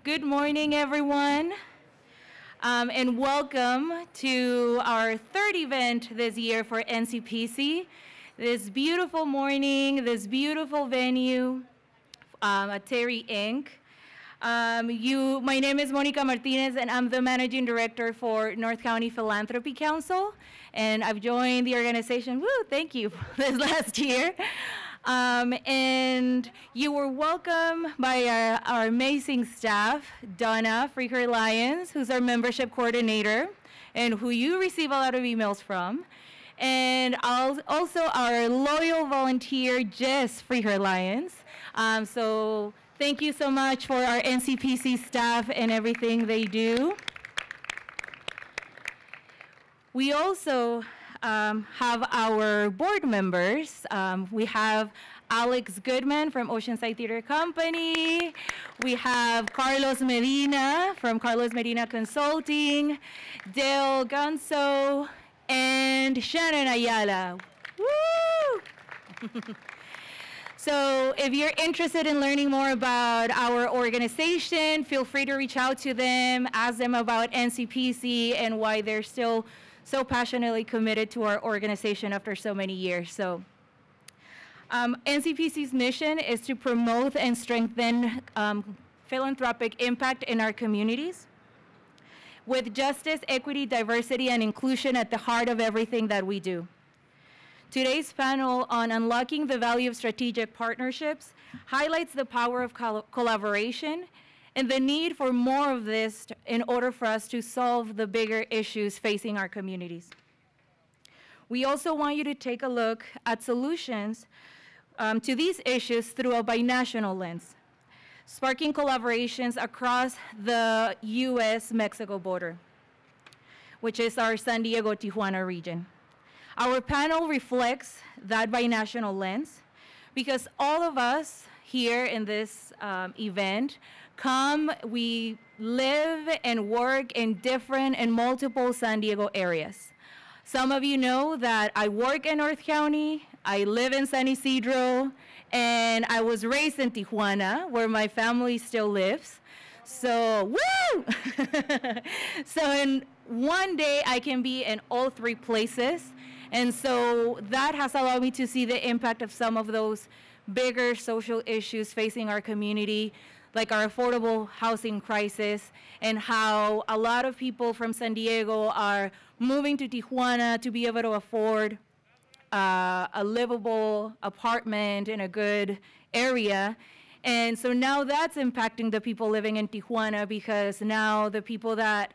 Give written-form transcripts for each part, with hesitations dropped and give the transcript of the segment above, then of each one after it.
Good morning, everyone, and welcome to our third event this year for NCPC. This beautiful morning, this beautiful venue at TERI Inc. My name is Monica Martinez, and I'm the Managing Director for North County Philanthropy Council, and I've joined the organization, thank you, this last year. And you were welcomed by our amazing staff, Donna Freeher-Lyons, who's our membership coordinator, and who you receive a lot of emails from, and also our loyal volunteer, Jess Freeher-Lyons. So thank you so much for our NCPC staff and everything they do. We also have our board members. We have Alex Goodman from Oceanside Theater Company. We have Carlos Medina from Carlos Medina Consulting, Dale Ganso, and Shannon Ayala. Woo! So if you're interested in learning more about our organization, feel free to reach out to them, ask them about NCPC and why they're still so passionately committed to our organization after so many years. So NCPC's mission is to promote and strengthen philanthropic impact in our communities with justice, equity, diversity, and inclusion at the heart of everything that we do. Today's panel on unlocking the value of strategic partnerships highlights the power of collaboration and the need for more of this in order for us to solve the bigger issues facing our communities. We also want you to take a look at solutions to these issues through a binational lens, sparking collaborations across the US-Mexico border, which is our San Diego-Tijuana region. Our panel reflects that binational lens because all of us here in this event we live and work in different and multiple San Diego areas. Some of you know that I work in North County, I live in San Isidro, and I was raised in Tijuana, where my family still lives. So, woo! So in one day, I can be in all three places. And so that has allowed me to see the impact of some of those bigger social issues facing our community, like our affordable housing crisis, and how a lot of people from San Diego are moving to Tijuana to be able to afford a livable apartment in a good area. And so now that's impacting the people living in Tijuana, because now the people that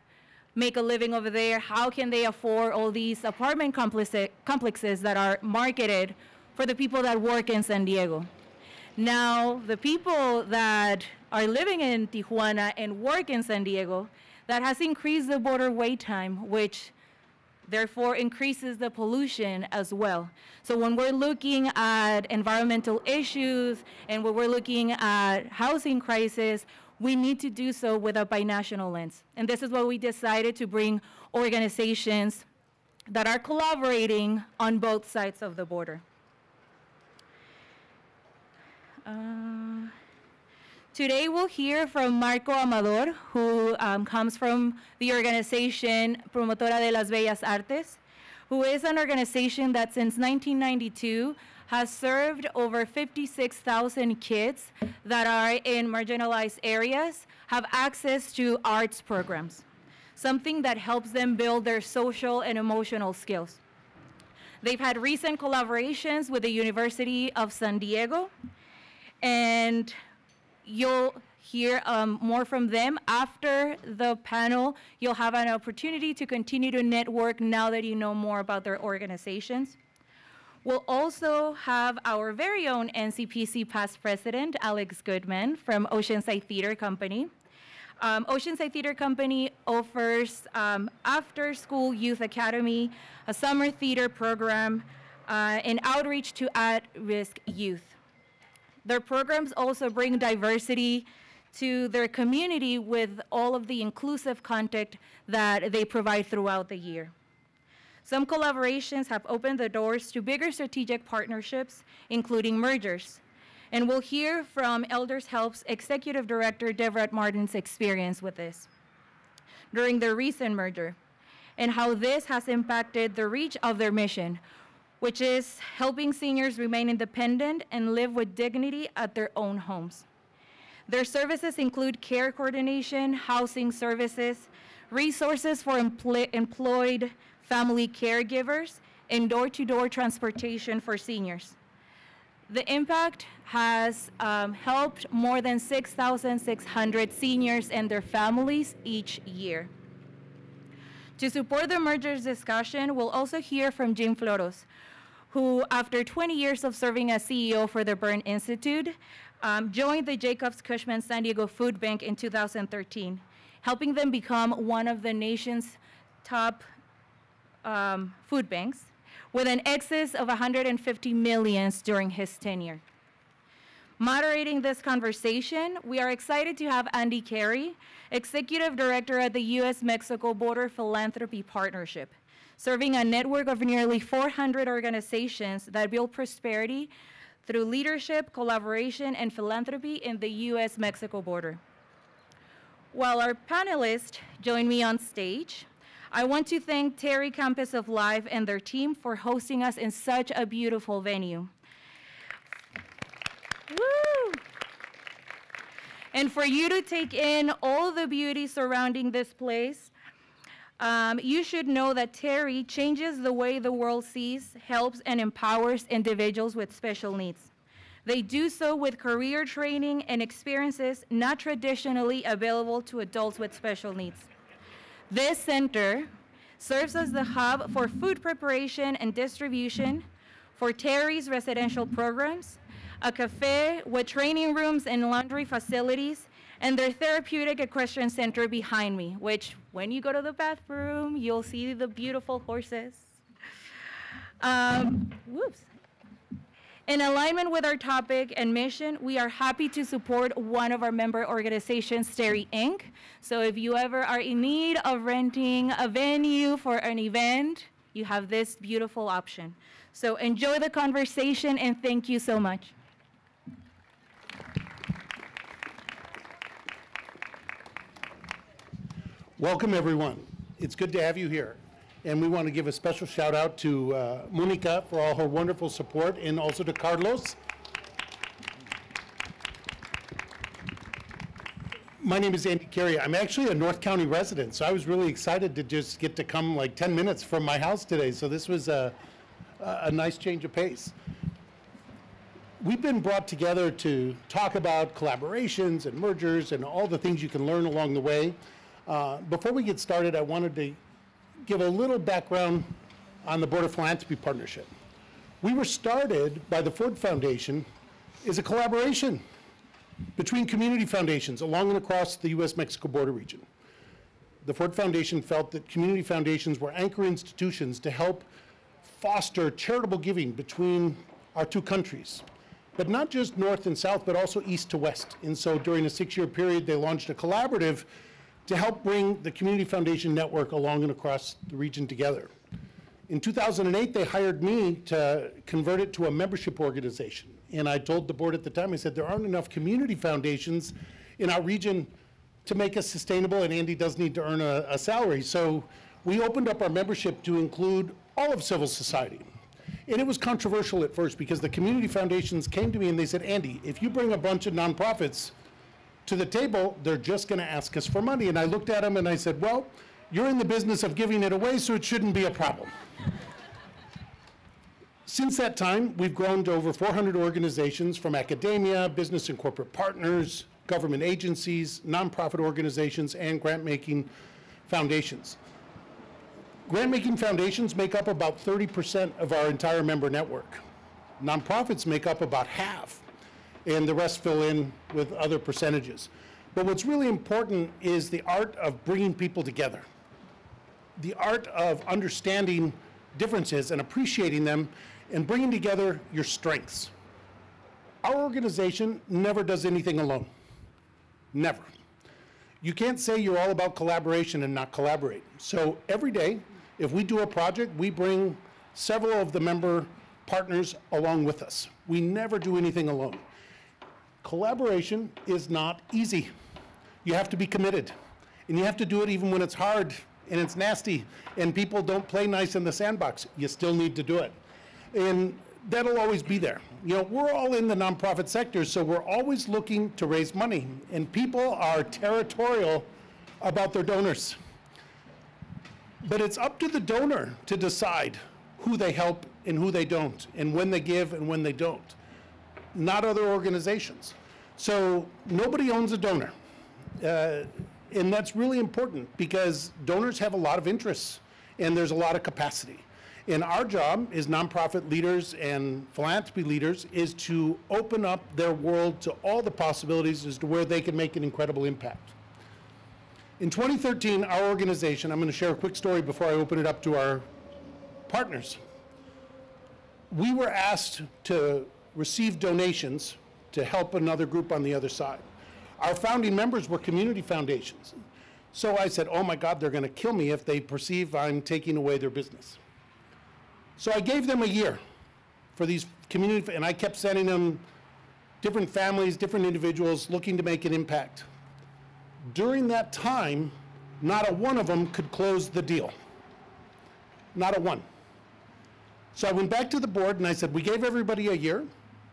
make a living over there, how can they afford all these apartment complexes that are marketed for the people that work in San Diego? Now, the people that are living in Tijuana and work in San Diego, that has increased the border wait time, which therefore increases the pollution as well. So when we're looking at environmental issues and when we're looking at housing crisis, we need to do so with a binational lens. And this is why we decided to bring organizations that are collaborating on both sides of the border. Today we'll hear from Marco Amador, who comes from the organization Promotora de las Bellas Artes, who is an organization that since 1992 has served over 56,000 kids that are in marginalized areas, have access to arts programs, something that helps them build their social and emotional skills. They've had recent collaborations with the University of San Diego, and you'll hear more from them. After the panel, you'll have an opportunity to continue to network now that you know more about their organizations. We'll also have our very own NCPC past president, Alex Goodman from Oceanside Theater Company. Oceanside Theater Company offers after-school youth academy, a summer theater program, and outreach to at-risk youth. Their programs also bring diversity to their community with all of the inclusive content that they provide throughout the year. Some collaborations have opened the doors to bigger strategic partnerships, including mergers. And we'll hear from Elders Help's Executive Director, Deborah Martin's experience with this during their recent merger, and how this has impacted the reach of their mission, which is helping seniors remain independent and live with dignity at their own homes. Their services include care coordination, housing services, resources for employed family caregivers, and door-to-door transportation for seniors. The impact has helped more than 6,600 seniors and their families each year. To support the merger's discussion, we'll also hear from Jim Floros, who, after 20 years of serving as CEO for the Burn Institute, joined the Jacobs Cushman San Diego Food Bank in 2013, helping them become one of the nation's top food banks, with an excess of 150 million during his tenure. Moderating this conversation, we are excited to have Andy Carey, Executive Director at the U.S.-Mexico Border Philanthropy Partnership, serving a network of nearly 400 organizations that build prosperity through leadership, collaboration, and philanthropy in the U.S.-Mexico border. While our panelists join me on stage, I want to thank TERI Campus of Life and their team for hosting us in such a beautiful venue. Woo! And for you to take in all the beauty surrounding this place, you should know that TERI changes the way the world sees, helps, and empowers individuals with special needs. They do so with career training and experiences not traditionally available to adults with special needs. This center serves as the hub for food preparation and distribution, for TERI's residential programs, a cafe with training rooms and laundry facilities, and their therapeutic equestrian center behind me, which when you go to the bathroom, you'll see the beautiful horses. Whoops. In alignment with our topic and mission, we are happy to support one of our member organizations, TERI Inc. So if you ever are in need of renting a venue for an event, you have this beautiful option. So enjoy the conversation and thank you so much. Welcome, everyone. It's good to have you here. And we want to give a special shout out to Monica for all her wonderful support, and also to Carlos. My name is Andy Carey. I'm actually a North County resident, so I was really excited to just get to come like 10 minutes from my house today. So this was a nice change of pace. We've been brought together to talk about collaborations and mergers and all the things you can learn along the way. Before we get started, I wanted to give a little background on the Border Philanthropy Partnership. We were started by the Ford Foundation as a collaboration between community foundations along and across the U.S.-Mexico border region. The Ford Foundation felt that community foundations were anchor institutions to help foster charitable giving between our two countries, but not just north and south, but also east to west. And so during a 6-year period, they launched a collaborative to help bring the Community Foundation network along and across the region together. In 2008, they hired me to convert it to a membership organization. And I told the board at the time, I said, there aren't enough community foundations in our region to make us sustainable, and Andy does need to earn a salary. So we opened up our membership to include all of civil society. And it was controversial at first because the community foundations came to me and they said, Andy, if you bring a bunch of nonprofits to the table, they're just going to ask us for money. And I looked at them and I said, well, you're in the business of giving it away, so it shouldn't be a problem. Since that time, we've grown to over 400 organizations from academia, business and corporate partners, government agencies, nonprofit organizations, and grant-making foundations. Grant-making foundations make up about 30% of our entire member network. Nonprofits make up about half, and the rest fill in with other percentages. But what's really important is the art of bringing people together, the art of understanding differences and appreciating them and bringing together your strengths. Our organization never does anything alone, never. You can't say you're all about collaboration and not collaborate. So every day, if we do a project, we bring several of the member partners along with us. We never do anything alone. Collaboration is not easy. You have to be committed. And you have to do it even when it's hard and it's nasty and people don't play nice in the sandbox. You still need to do it. And that'll always be there. You know, we're all in the nonprofit sector, so we're always looking to raise money. And people are territorial about their donors. But it's up to the donor to decide who they help and who they don't, and when they give and when they don't, not other organizations. So nobody owns a donor. And that's really important because donors have a lot of interests and there's a lot of capacity. And our job as nonprofit leaders and philanthropy leaders is to open up their world to all the possibilities as to where they can make an incredible impact. In 2013, our organization, I'm going to share a quick story before I open it up to our partners. We were asked to receive donations to help another group on the other side. Our founding members were community foundations. So I said, oh my God, they're going to kill me if they perceive I'm taking away their business. So I gave them a year for these community, and I kept sending them different families, different individuals looking to make an impact. During that time, not a one of them could close the deal. Not a one. So I went back to the board and I said, we gave everybody a year.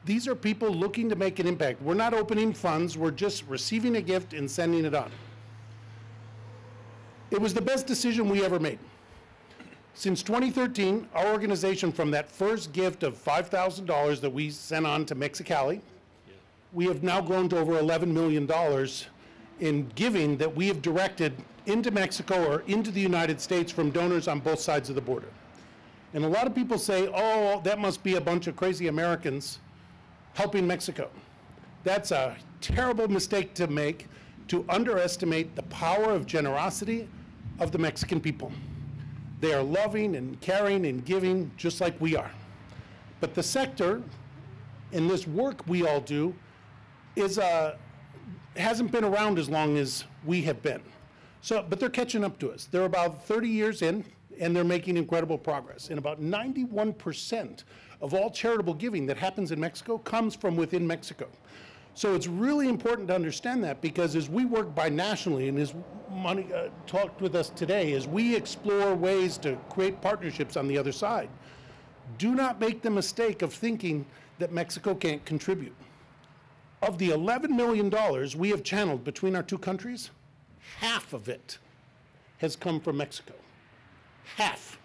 These are people looking to make an impact. We're not opening funds, we're just receiving a gift and sending it on. It was the best decision we ever made. Since 2013, our organization, from that first gift of $5,000 that we sent on to Mexicali, we have now grown to over $11 million in giving that we have directed into Mexico or into the United States from donors on both sides of the border. And a lot of people say, oh, that must be a bunch of crazy Americans helping Mexico. That's a terrible mistake to make, to underestimate the power of generosity of the Mexican people. They are loving and caring and giving just like we are. But the sector and this work we all do is hasn't been around as long as we have been. So, but they're catching up to us. They're about 30 years in, and they're making incredible progress. And about 91% of all charitable giving that happens in Mexico comes from within Mexico. So it's really important to understand that, because as we work binationally, and as Monty talked with us today, as we explore ways to create partnerships on the other side, do not make the mistake of thinking that Mexico can't contribute. Of the $11 million we have channeled between our two countries, half of it has come from Mexico. Half.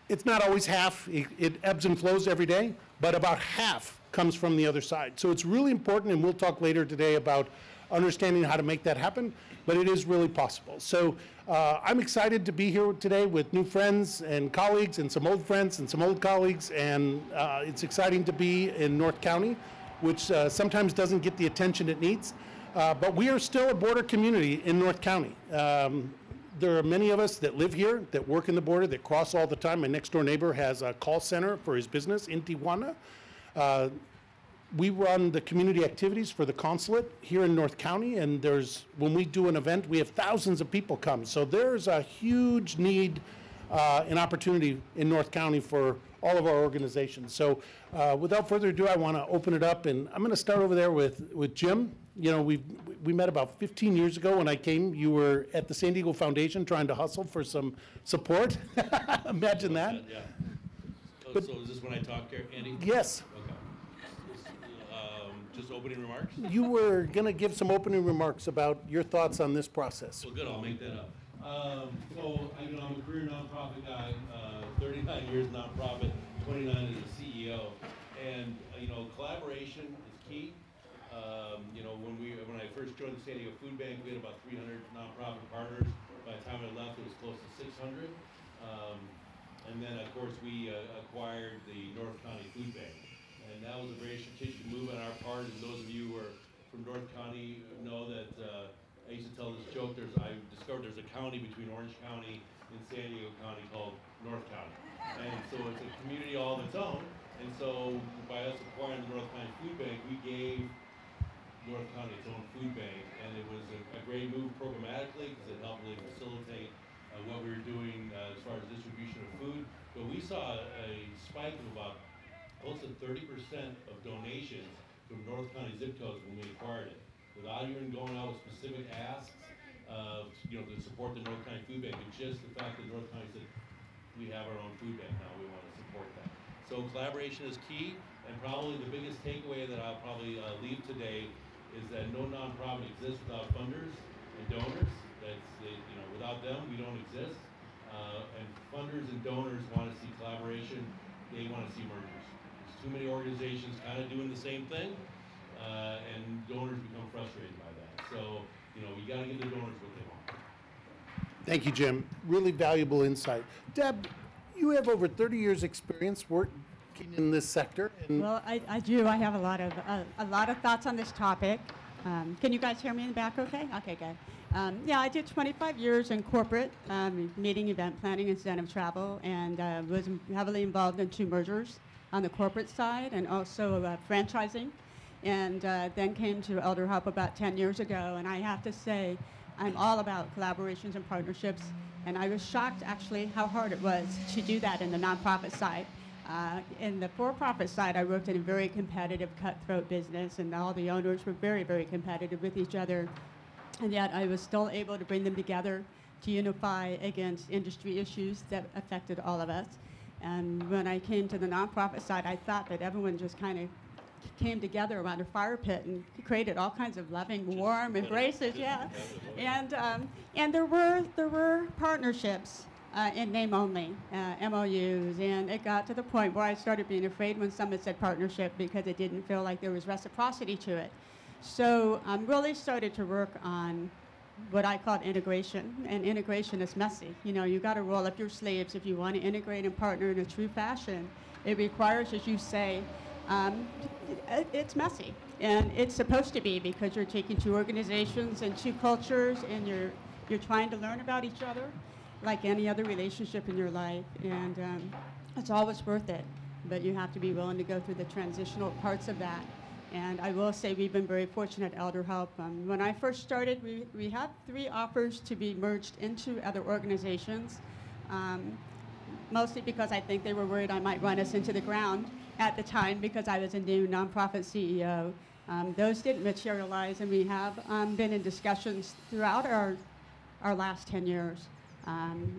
It's not always half, it ebbs and flows every day, but about half comes from the other side. So it's really important, and we'll talk later today about understanding how to make that happen, but it is really possible. So I'm excited to be here today with new friends and colleagues and some old friends and some old colleagues, and it's exciting to be in North County, which sometimes doesn't get the attention it needs, but we are still a border community in North County. There are many of us that live here, that work in the border, that cross all the time. My next door neighbor has a call center for his business in Tijuana. We run the community activities for the consulate here in North County, and when we do an event, we have thousands of people come. So there's a huge need and opportunity in North County for all of our organizations. So without further ado, I want to open it up, and I'm going to start over there with Jim. You know, we met about 15 years ago when I came. You were at the San Diego Foundation trying to hustle for some support. Imagine that. Yeah. But, so is this when I talk here, Andy? Yes. Okay. Just opening remarks? You were going to give some opening remarks about your thoughts on this process. Well, good. I'll make that up. I'm a career nonprofit guy, 39 years nonprofit, 29 as a CEO, and collaboration is key. When I first joined the San Diego Food Bank, we had about 300 nonprofit partners. By the time I left, it was close to 600. And then, of course, we acquired the North County Food Bank, and that was a very strategic move on our part. And those of you who are from North County know that I used to tell this joke. I discovered there's a county between Orange County and San Diego County called North County, and so it's a community all of its own. And so by us acquiring the North County Food Bank, we gave North County its own food bank, and it was a great move programmatically because it helped really facilitate what we were doing as far as distribution of food. But we saw a spike of about close to 30% of donations from North County zip codes when we acquired it, without even going out with specific asks of, you know, to support the North County Food Bank, but just the fact that North County said, we have our own food bank now, we want to support that. So collaboration is key, and probably the biggest takeaway that I'll probably leave today is that no nonprofit exists without funders and donors. You know, without them, we don't exist. And funders and donors want to see collaboration. They want to see mergers. There's too many organizations kind of doing the same thing, and donors become frustrated by that. So, you know, you got to give the donors what they want. Thank you, Jim. Really valuable insight. Deb, you have over 30 years experience working in this sector. And Well, I do. I have a lot of thoughts on this topic. Can you guys hear me in the back okay? Okay, good. Yeah, I did 25 years in corporate, meeting, event planning, incentive travel, and was heavily involved in 2 mergers on the corporate side and also franchising. And then came to Elder Help about 10 years ago, and I have to say, I'm all about collaborations and partnerships, and I was shocked actually how hard it was to do that in the nonprofit side. In the for-profit side, I worked in a very competitive, cutthroat business, and all the owners were very, very competitive with each other, and yet I was still able to bring them together to unify against industry issues that affected all of us. And when I came to the nonprofit side, I thought that everyone just kind of came together around a fire pit and created all kinds of loving, warm embraces, yeah. And there were partnerships in name only, MOUs, and it got to the point where I started being afraid when someone said partnership because it didn't feel like there was reciprocity to it. So I really started to work on what I called integration, and integration is messy. You know, you got to roll up your sleeves if you want to integrate and partner in a true fashion. It requires, as you say, it's messy, and it's supposed to be because you're taking 2 organizations and 2 cultures, and you're trying to learn about each other, like any other relationship in your life, and it's always worth it. But you have to be willing to go through the transitional parts of that. And I will say we've been very fortunate at Elder Help. When I first started, we had 3 offers to be merged into other organizations, mostly because I think they were worried I might run us into the ground at the time because I was a new nonprofit CEO. Those didn't materialize, and we have been in discussions throughout our last 10 years,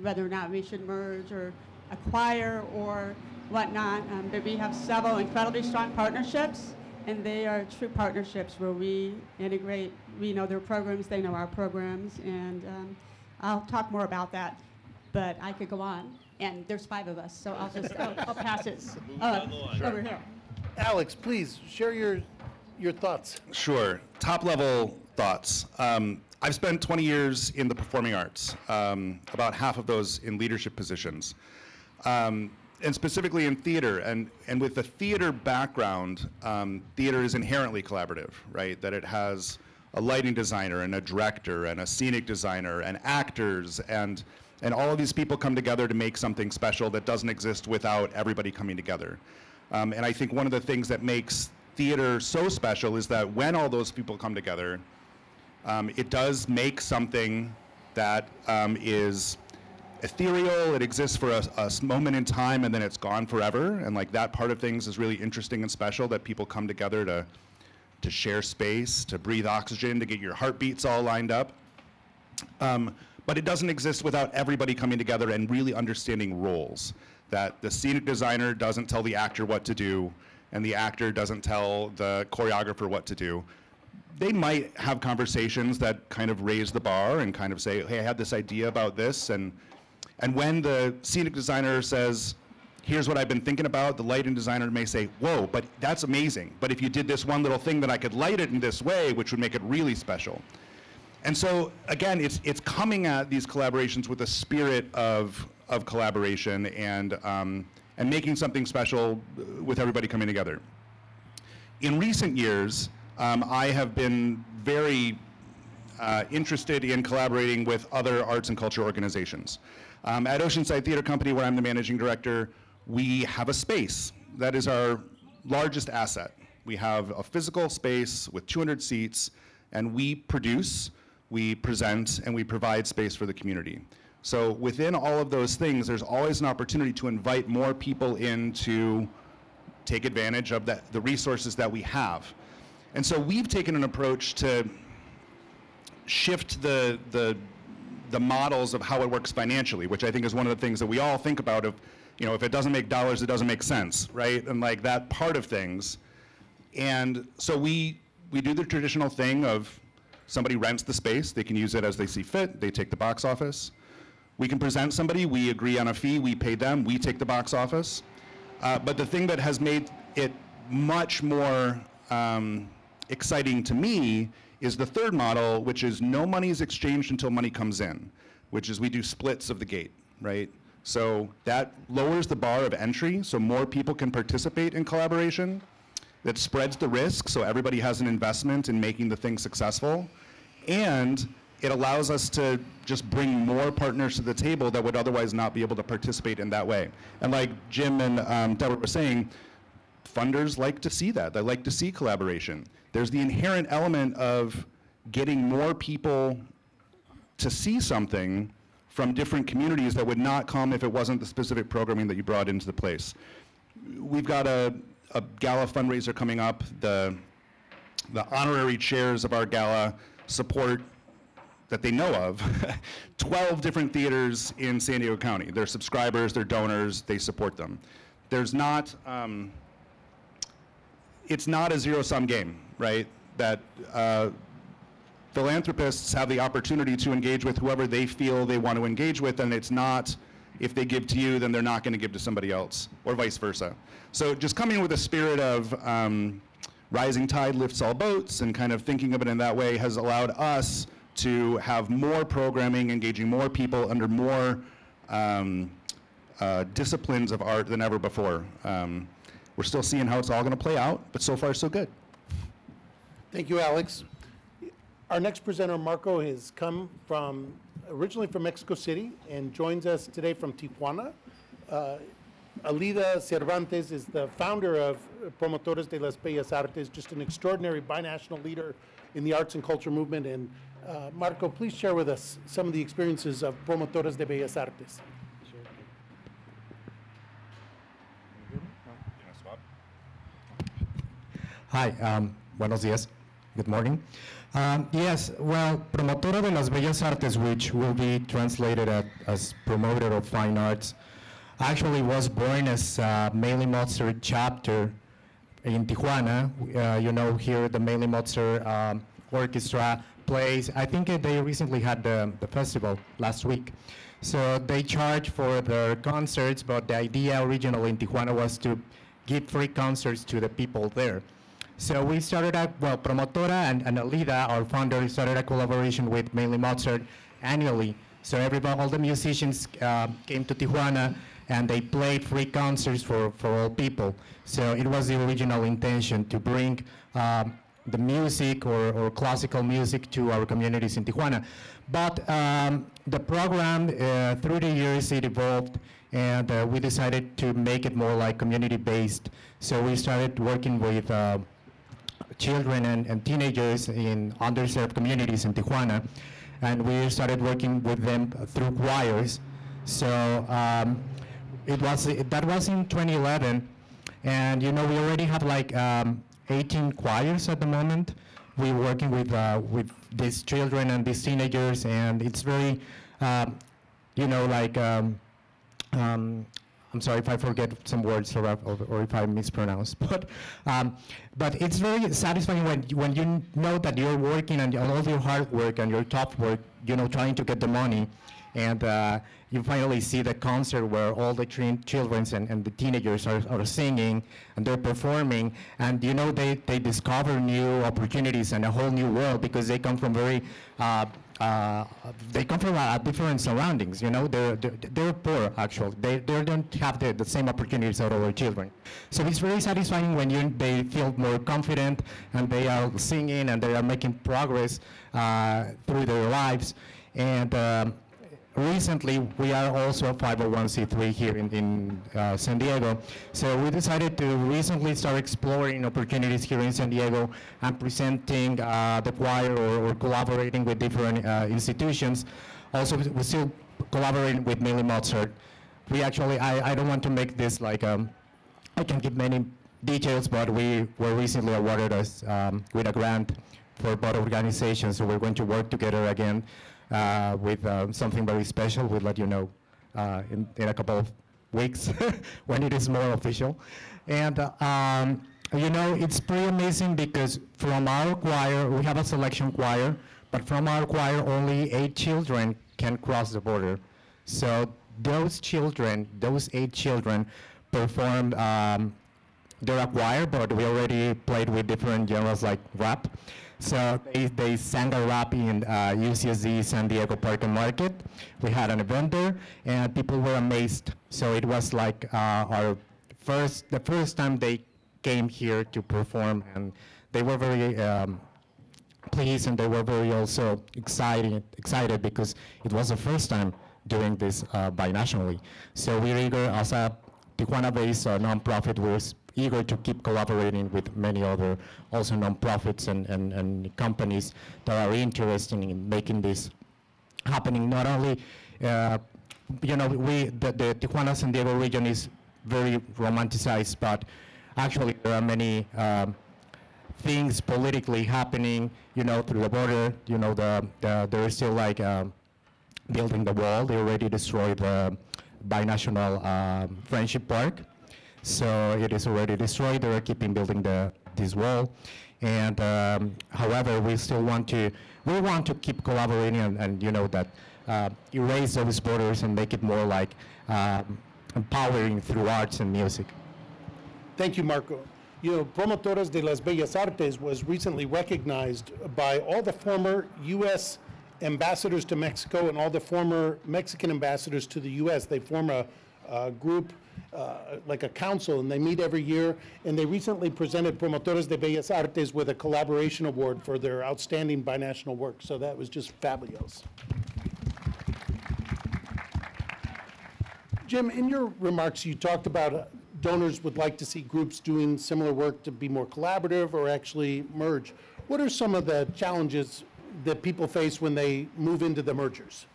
whether or not we should merge or acquire or whatnot. But we have several incredibly strong partnerships, and they are true partnerships where we integrate. We know their programs, they know our programs, and I'll talk more about that, but I could go on. And there's 5 of us, so I'll pass it over here. Alex, please share your thoughts. Sure. Top level thoughts. I've spent 20 years in the performing arts, about half of those in leadership positions, and specifically in theater. And with the theater background, theater is inherently collaborative, right? That it has a lighting designer and a director and a scenic designer and actors, and all of these people come together to make something special that doesn't exist without everybody coming together. And I think one of the things that makes theater so special is that when all those people come together, it does make something that is ethereal. It exists for a moment in time, and then it's gone forever. And like that part of things is really interesting and special, that people come together to share space, to breathe oxygen, to get your heartbeats all lined up. But it doesn't exist without everybody coming together and really understanding roles. That the scenic designer doesn't tell the actor what to do, and the actor doesn't tell the choreographer what to do. They might have conversations that kind of raise the bar and kind of say, hey, I had this idea about this, and when the scenic designer says, here's what I've been thinking about, the lighting designer may say, whoa, but that's amazing. But if you did this one little thing, then I could light it in this way, which would make it really special. And so, again, it's coming at these collaborations with a spirit of collaboration and making something special with everybody coming together. In recent years, I have been very interested in collaborating with other arts and culture organizations. At Oceanside Theater Company, where I'm the managing director, we have a space. That is our largest asset. We have a physical space with 200 seats, and we produce, we present, and we provide space for the community. So within all of those things, there's always an opportunity to invite more people in to take advantage of the resources that we have. And so we've taken an approach to shift the models of how it works financially, which I think is one of the things that we all think about of, if it doesn't make dollars, it doesn't make sense, right? And like that part of things. And so we do the traditional thing of somebody rents the space, they can use it as they see fit, they take the box office. We can present somebody, we agree on a fee, we pay them, we take the box office. But the thing that has made it much more exciting to me is the third model, which is no money is exchanged until money comes in, which is we do splits of the gate, right? So that lowers the bar of entry so more people can participate in collaboration. That spreads the risk so everybody has an investment in making the thing successful. And it allows us to just bring more partners to the table that would otherwise not be able to participate in that way. And like Jim and Deborah were saying, funders like to see that. They like to see collaboration. There's the inherent element of getting more people to see something from different communities that would not come if it wasn't the specific programming that you brought into the place. We've got a gala fundraiser coming up. The honorary chairs of our gala support, that they know of, 12 different theaters in San Diego County. They're subscribers, they're donors, they support them. There's not, it's not a zero-sum game, right? That philanthropists have the opportunity to engage with whoever they feel they want to engage with, and it's not, if they give to you, then they're not going to give to somebody else, or vice versa. So just coming with a spirit of rising tide lifts all boats, and kind of thinking of it in that way has allowed us to have more programming, engaging more people under more disciplines of art than ever before. We're still seeing how it's all going to play out, but so far so good. Thank you, Alex. Our next presenter, Marco, has come originally from Mexico City and joins us today from Tijuana. Alida Cervantes is the founder of Promotores de las Bellas Artes, just an extraordinary binational leader in the arts and culture movement. And Marco, please share with us some of the experiences of Promotores de Bellas Artes. Hi, buenos días. Good morning. Yes, well, Promotora de las Bellas Artes, which will be translated as Promoter of Fine Arts, actually was born as Meili Mozart chapter in Tijuana. Here the Meili Mozart Orchestra plays. I think they recently had the festival last week. So they charge for their concerts, but the idea originally in Tijuana was to give free concerts to the people there. So we started Promotora and Alida, our founder, started a collaboration with Meili Mozart annually. So all the musicians came to Tijuana and they played free concerts for all people. So it was the original intention to bring the music or classical music to our communities in Tijuana. But the program, through the years, it evolved, and we decided to make it more like community-based. So we started working with children and teenagers in underserved communities in Tijuana, and we started working with them through choirs. So that was in 2011, and we already have like 18 choirs at the moment. We're working with these children and these teenagers, and it's very, I'm sorry if I forget some words or if I mispronounce, but it's very satisfying when you know that you're working and all your hard work and your tough work, trying to get the money, and you finally see the concert where all the children and the teenagers are singing and they're performing, and they discover new opportunities and a whole new world because they come from different surroundings. They're poor actually. They don't have the same opportunities as other children. So it's very satisfying when they feel more confident and they are singing and they are making progress through their lives. And recently, we are also a 501c3 here in San Diego. So we decided to recently start exploring opportunities here in San Diego and presenting the choir or collaborating with different institutions. Also, we still collaborating with Meili Mozart. We actually, I don't want to make this like, I can give many details, but we were recently awarded us with a grant for both organizations, so we're going to work together again with something very special. We'll let you know in a couple of weeks when it is more official. And you know, it's pretty amazing because from our choir, we have a selection choir, but from our choir, only 8 children can cross the border. So those children, those 8 children, performed, they're a choir, but we already played with different genres like rap. So they sang a rap in UCSD San Diego Park and Market. We had an event there, and people were amazed. So it was like the first time they came here to perform, and they were very pleased, and they were very also excited because it was the first time doing this binationally. So we're eager, as a Tijuana-based nonprofit, we're eager to keep collaborating with many other also nonprofits and companies that are interested in making this happening. Not only, you know, the Tijuana San Diego region is very romanticized, but actually there are many things politically happening, you know, through the border. You know, there is still like building the wall. They already destroyed the binational Friendship Park. So it is already destroyed. They are keeping building this wall. And however, we still want to keep collaborating and you know, that erase those borders and make it more like empowering through arts and music. Thank you, Marco. You know, Promotoras de las Bellas Artes was recently recognized by all the former U.S. ambassadors to Mexico and all the former Mexican ambassadors to the U.S. They form a group, like a council, and they meet every year, and they recently presented Promotoras de Bellas Artes with a collaboration award for their outstanding binational work, so that was just fabulous. Jim, in your remarks, you talked about donors would like to see groups doing similar work to be more collaborative or actually merge. What are some of the challenges that people face when they move into the mergers?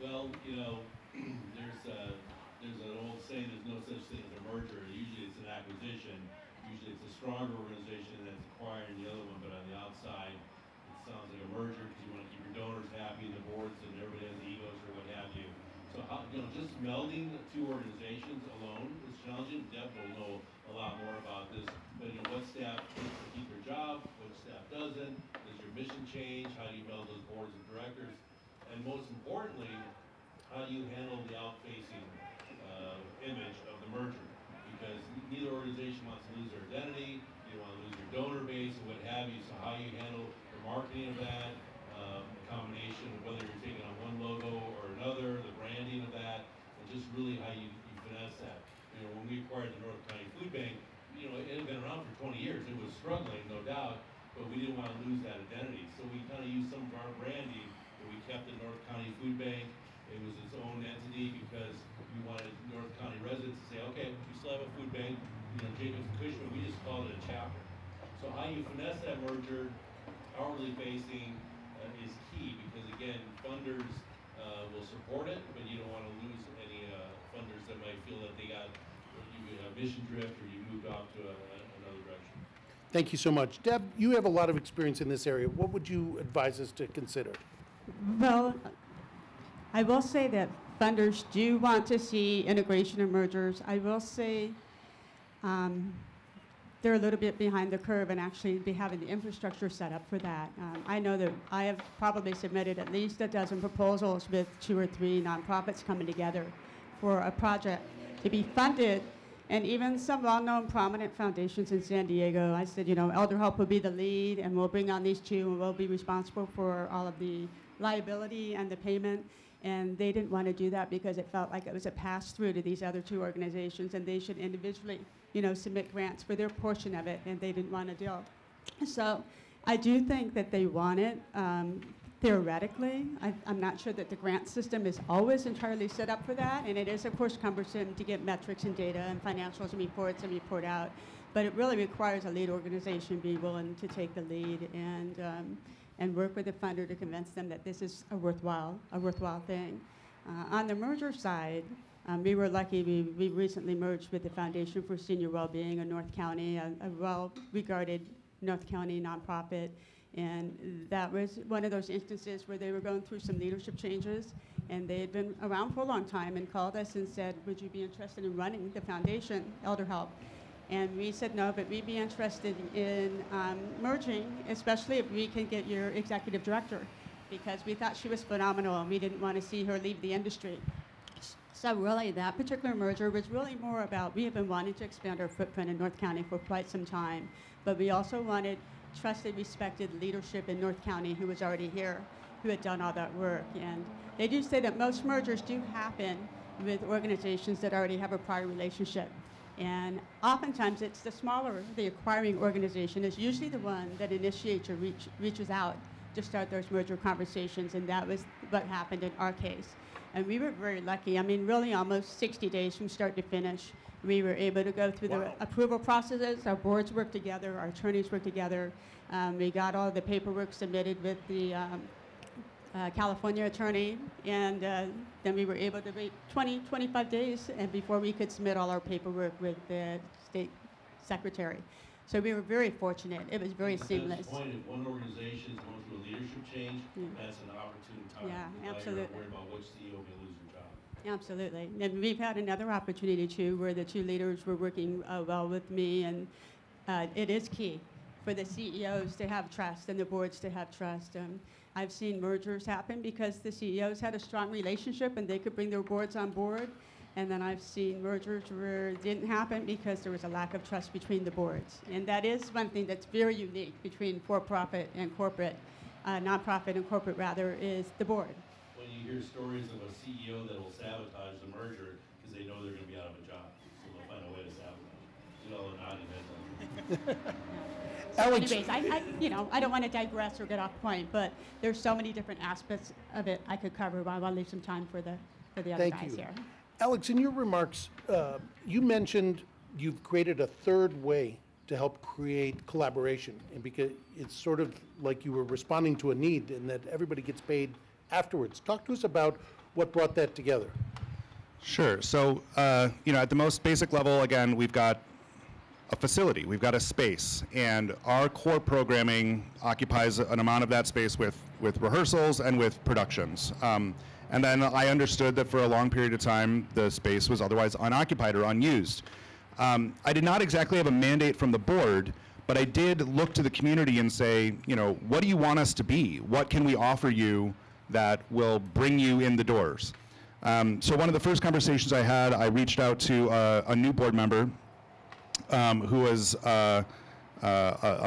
Well, you know, there's an old saying, there's no such thing as a merger. Usually it's an acquisition. Usually it's a stronger organization that's acquiring the other one, but on the outside, it sounds like a merger because you want to keep your donors happy, the boards, and everybody has egos or what have you. So, you know, just melding the 2 organizations alone is challenging. Deb will know a lot more about this, but you know, what staff gets to keep their job, what staff doesn't, does your mission change, how do you meld those boards of directors, and most importantly, how do you handle the out-facing image of the merger? Because neither organization wants to lose their identity, you want to lose your donor base and what have you, so how you handle the marketing of that, a combination of whether you're taking on one logo or another, the branding of that, and just really how you finesse that. You know, when we acquired the North County Food Bank, you know, it had been around for 20 years. It was struggling, no doubt, but we didn't want to lose that identity. So we kind of used some of our branding, and we kept the North County Food Bank. It was its own entity because we wanted North County residents to say, okay, we still have a food bank, you know, Jacobs and Cushman, we just called it a chapter. So how you finesse that merger, outwardly facing, is key because again, funders will support it, but you don't want to lose any funders that might feel that they got you have mission drift or you moved off to another direction. Thank you so much. Deb, you have a lot of experience in this area. What would you advise us to consider? Well, I will say that funders do want to see integration and mergers. I will say they're a little bit behind the curve and actually be having the infrastructure set up for that. I know that I have probably submitted at least a dozen proposals with 2 or 3 nonprofits coming together for a project to be funded, and even some well-known prominent foundations in San Diego. I said, you know, Elder Hope will be the lead, and we'll bring on these 2, and we'll be responsible for all of the liability and the payment. And they didn't want to do that because it felt like it was a pass-through to these other 2 organizations, and they should individually, you know, submit grants for their portion of it, and they didn't want to do it. So I do think that they want it. Theoretically, I'm not sure that the grant system is always entirely set up for that, and it is, of course, cumbersome to get metrics and data and financials and reports and report out, but it really requires a lead organization be willing to take the lead and work with the funder to convince them that this is a worthwhile thing. On the merger side, We were lucky, we recently merged with the Foundation for Senior Wellbeing in North County, a well-regarded North County nonprofit. And that was one of those instances where they were going through some leadership changes, and they had been around for a long time and called us and said, would you be interested in running the foundation, Elder Help? And we said no, but we'd be interested in merging, especially if we can get your executive director, because we thought she was phenomenal and we didn't want to see her leave the industry. So really, that particular merger was really more about, we have been wanting to expand our footprint in North County for quite some time, but we also wanted trusted, respected leadership in North County who was already here, who had done all that work. And they do say that most mergers do happen with organizations that already have a prior relationship. And oftentimes it's the smaller, the acquiring organization is usually the one that initiates or reaches out to start those merger conversations, and that was what happened in our case. And we were very lucky. I mean, really almost 60 days from start to finish. We were able to go through the approval processes. Our boards worked together. Our attorneys worked together. We got all the paperwork submitted with the California attorney. And then we were able to wait 25 days and before we could submit all our paperwork with the state secretary. So we were very fortunate. It was very seamless. At this point, if one organization is going through a leadership change, that's an opportune time. Yeah, absolutely. You're not worried about which CEO may lose their job. Absolutely. And we've had another opportunity too where the two leaders were working well with me, and it is key for the CEOs to have trust and the boards to have trust. I've seen mergers happen because the CEOs had a strong relationship and they could bring their boards on board. And then I've seen mergers where it didn't happen because there was a lack of trust between the boards. And that is one thing that's very unique between for-profit and corporate, nonprofit and corporate rather, is the board. When you hear stories of a CEO that will sabotage the merger because they know they're going to be out of a job, so they'll find a way to sabotage. You know, they're nodding heads. Alex, Anyways, I don't want to digress or get off point, but there's so many different aspects of it I could cover. But I want to leave some time for the other guys here. Alex, in your remarks, you mentioned you've created a third way to help create collaboration, and because it's sort of like you were responding to a need and that everybody gets paid afterwards. Talk to us about what brought that together. Sure. So, at the most basic level, again, we've got a facility, we've got a space, and our core programming occupies an amount of that space with rehearsals and with productions. And then I understood that for a long period of time, the space was otherwise unoccupied or unused. I did not exactly have a mandate from the board, but I did look to the community and say, what do you want us to be? What can we offer you that will bring you in the doors? So one of the first conversations I had, I reached out to a new board member who was a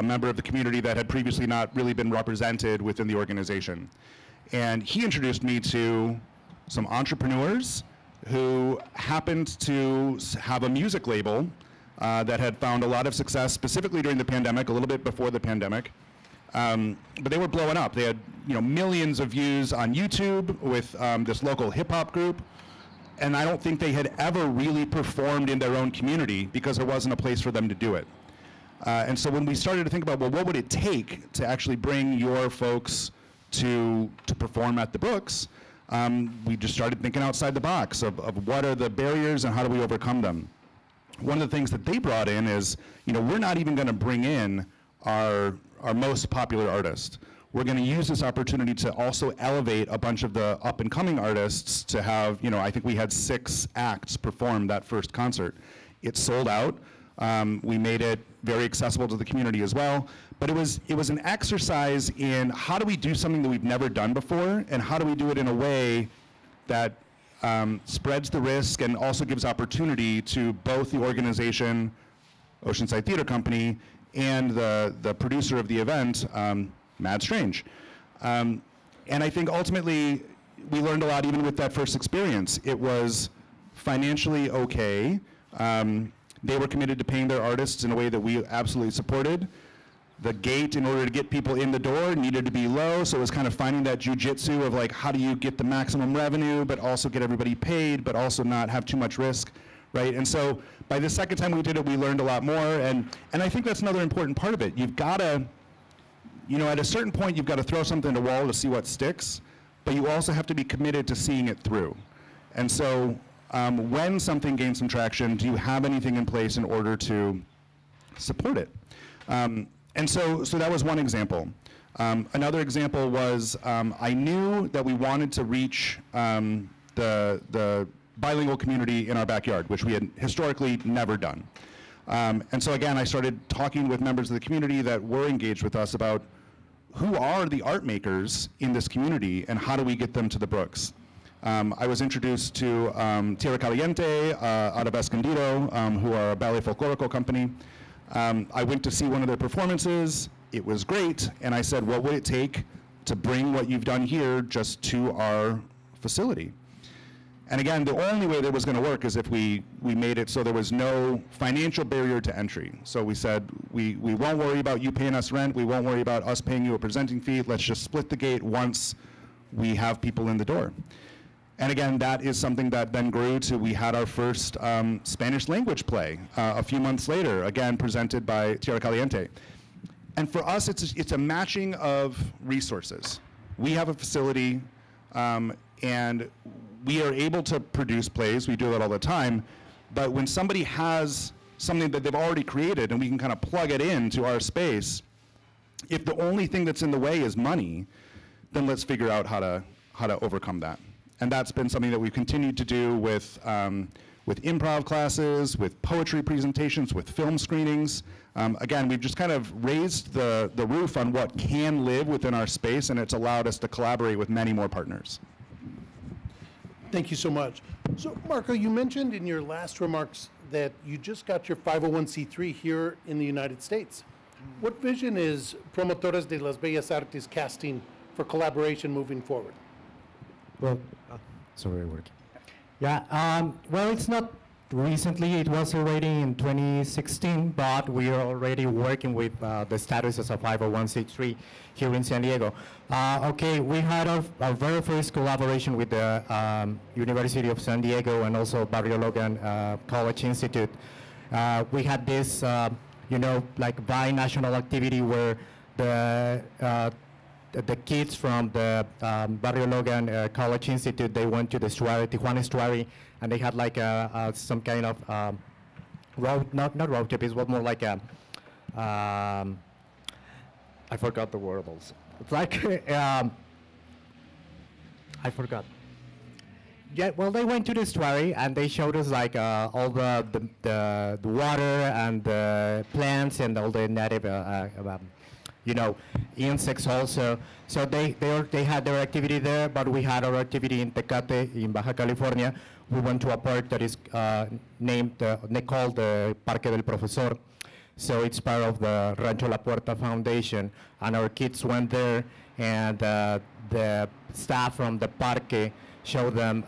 member of the community that had previously not really been represented within the organization. And he introduced me to some entrepreneurs who happened to have a music label that had found a lot of success specifically during the pandemic, a little bit before the pandemic. But they were blowing up. They had millions of views on YouTube with this local hip hop group. And I don't think they had ever really performed in their own community because there wasn't a place for them to do it. And so when we started to think about, well, what would it take to actually bring your folks to perform at the Brooks, we just started thinking outside the box of what are the barriers and how do we overcome them. One of the things that they brought in is, we're not even going to bring in our most popular artist. We're going to use this opportunity to also elevate a bunch of the up-and-coming artists to have, I think we had 6 acts perform that first concert. It sold out. We made it very accessible to the community as well. But it was an exercise in how do we do something that we've never done before, and how do we do it in a way that spreads the risk and also gives opportunity to both the organization, Oceanside Theater Company, and the producer of the event, Mad Strange. And I think ultimately we learned a lot even with that first experience. It was financially okay. They were committed to paying their artists in a way that we absolutely supported. The gate, in order to get people in the door, needed to be low, so it was kind of finding that jujitsu of like, how do you get the maximum revenue, but also get everybody paid, but also not have too much risk, right? And so by the second time we did it, we learned a lot more, and I think that's another important part of it. You've got to, at a certain point, you've got to throw something at a wall to see what sticks, but you also have to be committed to seeing it through. And so when something gains some traction, do you have anything in place in order to support it? And so that was one example. Another example was I knew that we wanted to reach the bilingual community in our backyard, which we had historically never done. And so again, I started talking with members of the community that were engaged with us about who are the art makers in this community and how do we get them to the Brooks. I was introduced to Tierra Caliente out of Escondido, who are a ballet folklorico company. I went to see one of their performances. It was great, and I said, what would it take to bring what you've done here just to our facility? And again, the only way that was going to work is if we made it so there was no financial barrier to entry. So we said, we won't worry about you paying us rent. We won't worry about us paying you a presenting fee. Let's just split the gate once we have people in the door. And again, that is something that then grew to, we had our first Spanish language play a few months later, again, presented by Tierra Caliente. And for us, it's a matching of resources. We have a facility, and we are able to produce plays. We do that all the time. But when somebody has something that they've already created and we can kind of plug it into our space, if the only thing that's in the way is money, then let's figure out how to overcome that. And that's been something that we've continued to do with improv classes, with poetry presentations, with film screenings. Again, we've just kind of raised the roof on what can live within our space, and it's allowed us to collaborate with many more partners. Thank you so much. So, Marco, you mentioned in your last remarks that you just got your 501c3 here in the United States. What vision is Promotoras de las Bellas Artes casting for collaboration moving forward? Well, sorry, working. Yeah, well, it's not recently, it was already in 2016, but we are already working with the status as a 501c3 here in San Diego. Okay, we had our very first collaboration with the University of San Diego and also Barrio Logan College Institute. We had this, you know, like bi-national activity where the kids from the Barrio Logan College Institute, they went to the estuary, Tijuana estuary, and they had like some kind of not road trip, it was more like a, I forgot the word also. It's like, I forgot. Yeah, well, they went to the estuary and they showed us like all the water and the plants and all the native you know, insects also. So they had their activity there, but we had our activity in Tecate, in Baja California. We went to a park that is called the Parque del Profesor. So it's part of the Rancho La Puerta Foundation, and our kids went there, and the staff from the parque showed them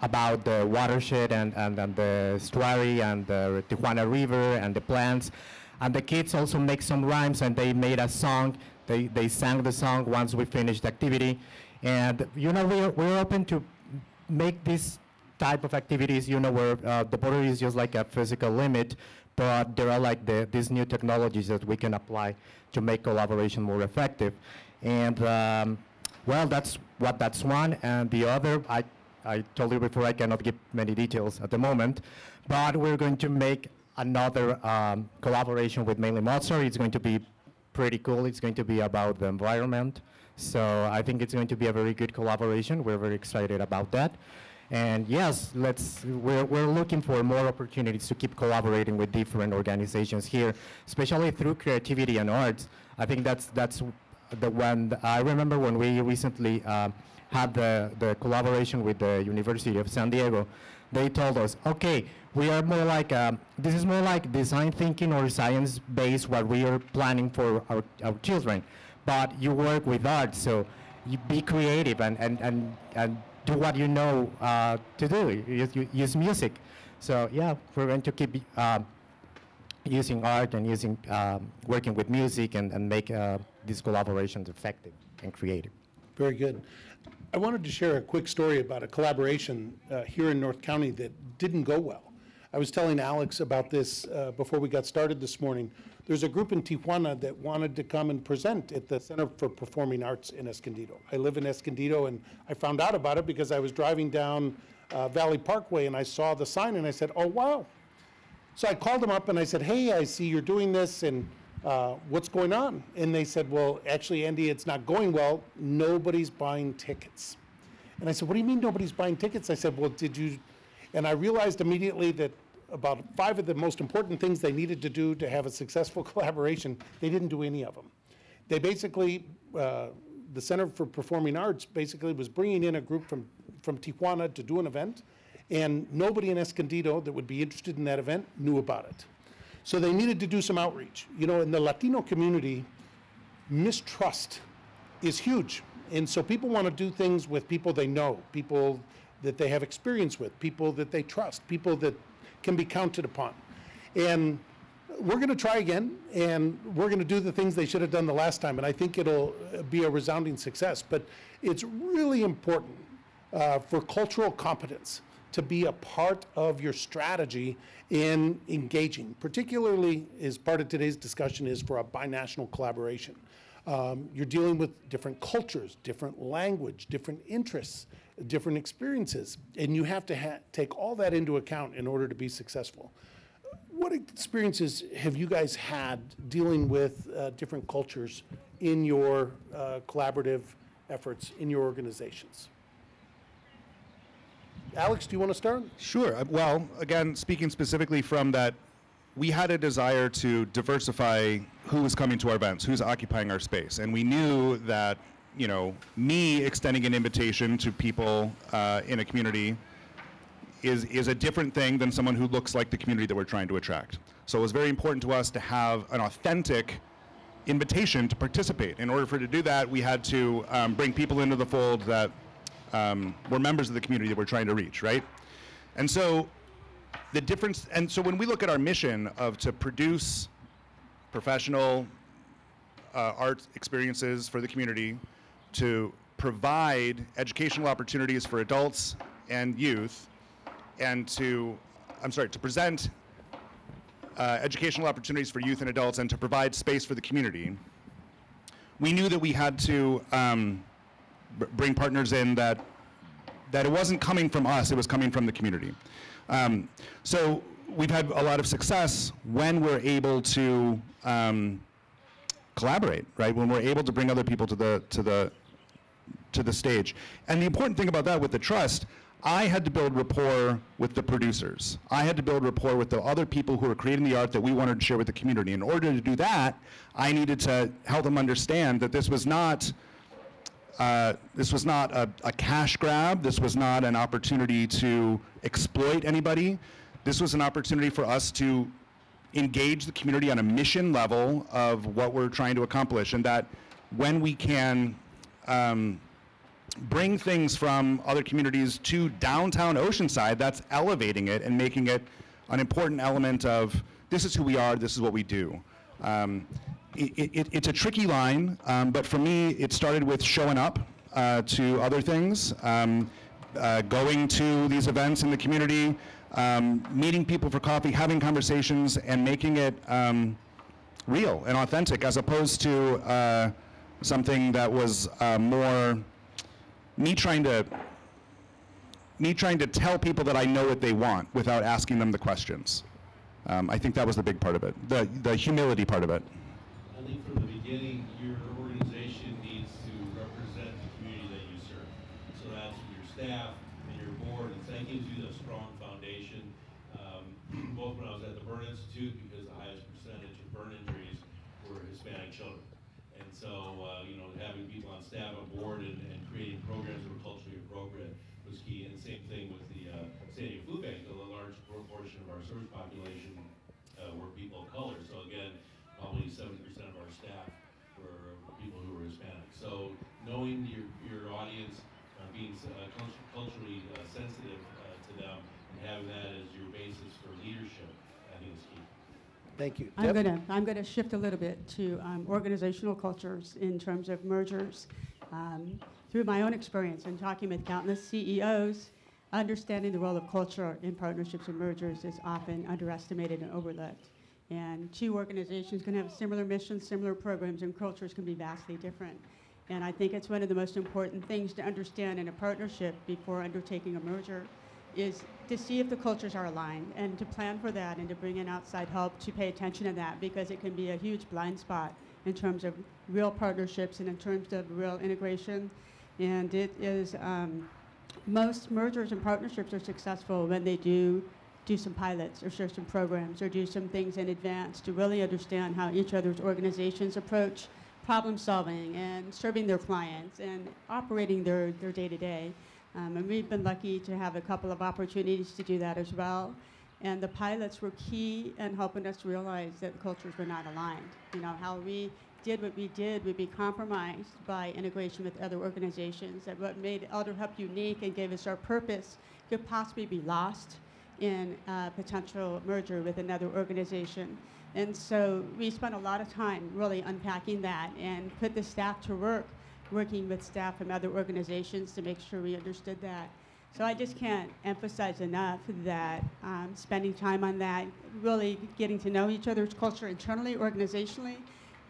about the watershed and the estuary and the Tijuana River and the plants. And the kids also make some rhymes, and they made a song. They sang the song once we finished the activity. And, you know, we're open to make this type of activities, you know, where the border is just like a physical limit, but there are like these new technologies that we can apply to make collaboration more effective. And, well, that's one. And the other, I told you before, I cannot give many details at the moment, but we're going to make another collaboration with mainly Mozart. It's going to be pretty cool. It's going to be about the environment. So I think it's going to be a very good collaboration. We're very excited about that. And yes, we're looking for more opportunities to keep collaborating with different organizations here, especially through creativity and arts. I think that's the one. I remember when we recently had the collaboration with the University of San Diego. They told us, okay, we are more like, this is more like design thinking or science-based what we are planning for our children. But you work with art, so you be creative and do what you know to do. You use music. So yeah, we're going to keep using art and using working with music and make these collaborations effective and creative. Very good. I wanted to share a quick story about a collaboration here in North County that didn't go well. I was telling Alex about this before we got started this morning. There's a group in Tijuana that wanted to come and present at the Center for Performing Arts in Escondido. I live in Escondido, and I found out about it because I was driving down Valley Parkway, and I saw the sign, and I said, oh, wow. So I called them up, and I said, hey, I see you're doing this, and what's going on? And they said, well, actually, Andy, it's not going well. Nobody's buying tickets. And I said, what do you mean nobody's buying tickets? I said, well, did you? And I realized immediately that about 5 of the most important things they needed to do to have a successful collaboration, they didn't do any of them. They basically, the Center for Performing Arts basically was bringing in a group from Tijuana to do an event, and nobody in Escondido that would be interested in that event knew about it. So they needed to do some outreach. You know, in the Latino community, mistrust is huge. And so people want to do things with people they know, people that they have experience with, people that they trust, people that can be counted upon. And we're going to try again, and we're going to do the things they should have done the last time, and I think it'll be a resounding success. But it's really important for cultural competence to be a part of your strategy in engaging, particularly as part of today's discussion is for a binational collaboration. You're dealing with different cultures, different language, different interests, different experiences, and you have to take all that into account in order to be successful. What experiences have you guys had dealing with different cultures in your collaborative efforts in your organizations? Alex, do you want to start? Sure. Well, again, speaking specifically from that, we had a desire to diversify who was coming to our events, who's occupying our space. And we knew that, you know, me extending an invitation to people in a community is a different thing than someone who looks like the community that we're trying to attract. So it was very important to us to have an authentic invitation to participate. In order for to do that, we had to bring people into the fold that were members of the community that we're trying to reach, right? And so the difference, and so when we look at our mission of to produce professional art experiences for the community, to provide educational opportunities for adults and youth, and to present educational opportunities for youth and adults, and to provide space for the community, we knew that we had to bring partners in that it wasn't coming from us, it was coming from the community. So we've had a lot of success when we're able to collaborate, right? When we're able to bring other people to the stage. And the important thing about that with the trust, I had to build rapport with the producers. I had to build rapport with the other people who were creating the art that we wanted to share with the community. In order to do that, I needed to help them understand that this was not a cash grab. This was not an opportunity to exploit anybody. This was an opportunity for us to engage the community on a mission level of what we're trying to accomplish, and that when we can bring things from other communities to downtown Oceanside, that's elevating it and making it an important element of this is who we are, this is what we do. It's a tricky line, but for me, it started with showing up to other things, going to these events in the community, meeting people for coffee, having conversations, and making it real and authentic, as opposed to something that was more me trying to tell people that I know what they want without asking them the questions. I think that was the big part of it, the humility part of it. I think from the beginning, your organization needs to represent the community that you serve. So that's your staff and your board, and so that gives you a strong foundation. Both when I was at the Burn Institute, because the highest percentage of burn injuries were Hispanic children. And so, you know, having people on staff, on board, and creating programs that were culturally appropriate was key. And the same thing with the San Diego Food Bank. A large proportion of our service population were people of color. So again, probably 70% of our staff were people who were Hispanic. So knowing your audience, being culturally sensitive to them, and having that as your basis for leadership, I think is key. Thank you. I'm gonna shift a little bit to organizational cultures in terms of mergers. Through my own experience in talking with countless CEOs, understanding the role of culture in partnerships and mergers is often underestimated and overlooked. And two organizations can have similar missions, similar programs, and cultures can be vastly different. And I think it's one of the most important things to understand in a partnership before undertaking a merger, is to see if the cultures are aligned and to plan for that and to bring in outside help to pay attention to that, because it can be a huge blind spot in terms of real partnerships and in terms of real integration. And it is, most mergers and partnerships are successful when they do some pilots or share some programs or do some things in advance to really understand how each other's organizations approach problem solving and serving their clients and operating their day-to-day. And we've been lucky to have a couple of opportunities to do that as well. And the pilots were key in helping us realize that the cultures were not aligned. You know, how we did what we did would be compromised by integration with other organizations, that what made Elder Hub unique and gave us our purpose could possibly be lost in a potential merger with another organization. And so we spent a lot of time really unpacking that and put the staff to work, working with staff from other organizations to make sure we understood that. So I just can't emphasize enough that spending time on that, really getting to know each other's culture internally, organizationally,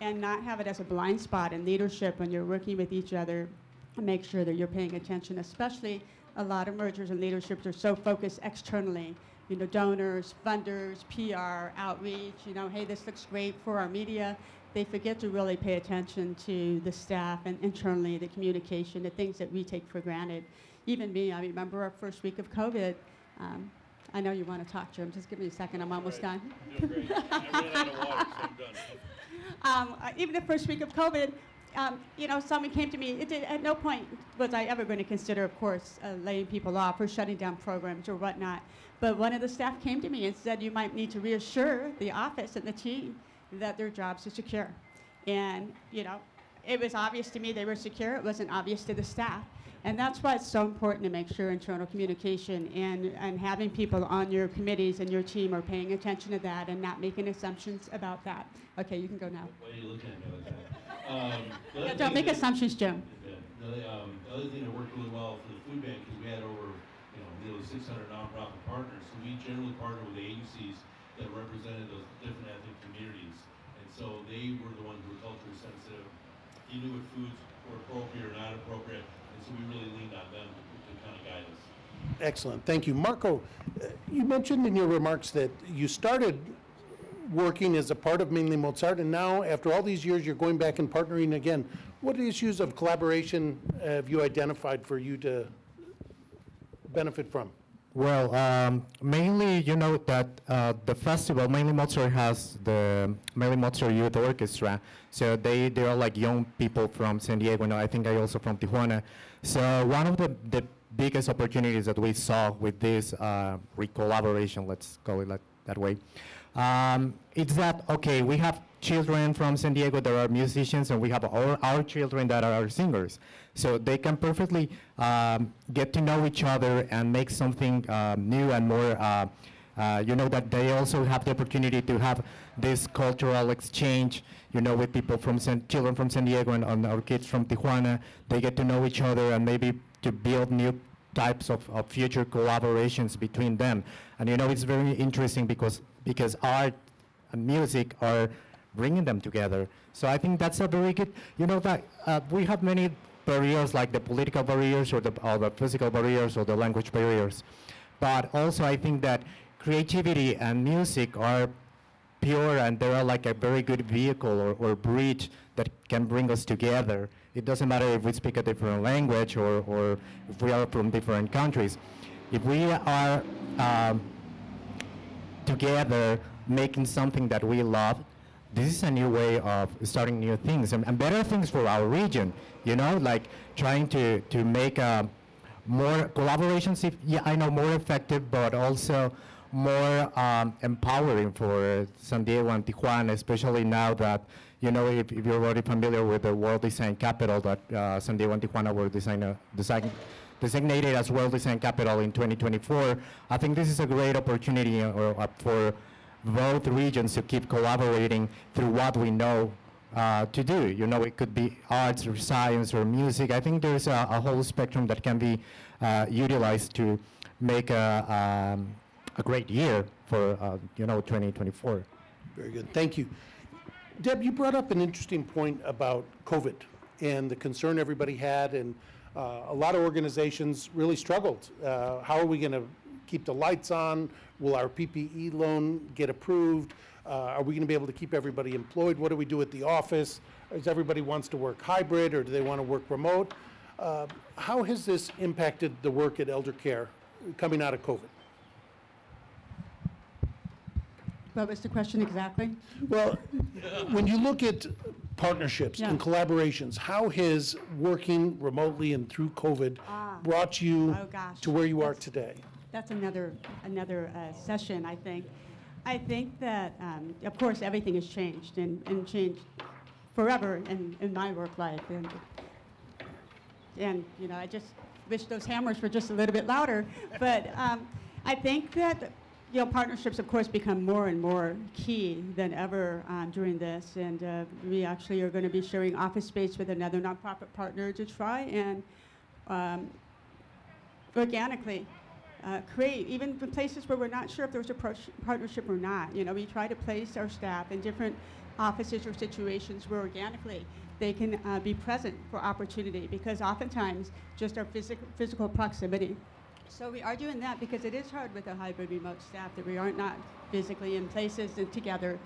and not have it as a blind spot in leadership when you're working with each other, and make sure that you're paying attention. Especially a lot of mergers and leaderships are so focused externally, you know, donors, funders, PR, outreach, you know, hey, this looks great for our media. They forget to really pay attention to the staff and internally the communication, the things that we take for granted. Even me, I remember our first week of COVID. I know you want to talk, Jim. Just give me a second. I'm almost done. Doing great. I ran out of water, so I'm done. Even the first week of COVID, you know, someone came to me. At no point was I ever going to consider, of course, laying people off or shutting down programs or whatnot. But one of the staff came to me and said, you might need to reassure the office and the team that their jobs are secure. And, you know, it was obvious to me they were secure. It wasn't obvious to the staff. And that's why it's so important to make sure internal communication and having people on your committees and your team are paying attention to that and not making assumptions about that. Okay, you can go now. Why are you looking at me like that? Yeah, don't make assumptions, Jim. The other thing that worked really well for the food bank is we had over nearly 600 nonprofit partners. So we generally partner with agencies that represented those different ethnic communities. And so they were the ones who were culturally sensitive. He knew what foods were appropriate or not appropriate. And so we really leaned on them to kind of guide us. Excellent, thank you. Marco, you mentioned in your remarks that you started working as a part of Mainly Mozart, and now, after all these years, you're going back and partnering again. What issues of collaboration have you identified for you to benefit from? Well, mainly, you know that the festival, Mainly Mozart has the Mainly Mozart Youth Orchestra. So they are like young people from San Diego, and I think I also from Tijuana. So one of the biggest opportunities that we saw with this collaboration, let's call it that way, it's that, okay, we have children from San Diego that are musicians, and we have our children that are singers. So they can perfectly get to know each other and make something new and more, you know, that they also have the opportunity to have this cultural exchange, you know, with people from children from San Diego and our kids from Tijuana. They get to know each other and maybe to build new types of future collaborations between them. And you know, it's very interesting because art and music are bringing them together. So I think that's a very good, you know, that we have many barriers, like the political barriers or the physical barriers or the language barriers. But also I think that creativity and music are pure, and they are like a very good vehicle or bridge that can bring us together. It doesn't matter if we speak a different language or if we are from different countries. If we are together making something that we love, this is a new way of starting new things and better things for our region, you know, like trying to make more collaborations, I know, more effective, but also more empowering for San Diego and Tijuana, especially now that, you know, if you're already familiar with the World Design Capital that San Diego and Tijuana were designated as World Design Capital in 2024, I think this is a great opportunity for both regions to keep collaborating through what we know to do. You know, it could be arts or science or music. I think there's a whole spectrum that can be utilized to make a great year for, you know, 2024. Very good, thank you. Deb, you brought up an interesting point about COVID and the concern everybody had, and a lot of organizations really struggled. How are we going to keep the lights on? Will our PPE loan get approved? Are we going to be able to keep everybody employed? What do we do at the office? Does everybody wants to work hybrid, or do they want to work remote? How has this impacted the work at elder care coming out of COVID? What was the question exactly? Well, when you look at partnerships Yeah. and collaborations, how has working remotely and through COVID brought you Oh, gosh. to where you are today? That's another session, I think. I think that, of course, everything has changed and changed forever in my work life. And you know, I just wish those hammers were just a little bit louder. But I think that, you know, partnerships, of course, become more and more key than ever during this. And we actually are going to be sharing office space with another nonprofit partner to try and organically create, even the places where we're not sure if there's a partnership or not. You know, we try to place our staff in different offices or situations where organically they can be present for opportunity, because oftentimes just our physical proximity. So we are doing that because it is hard with a hybrid remote staff that we aren't not physically in places and together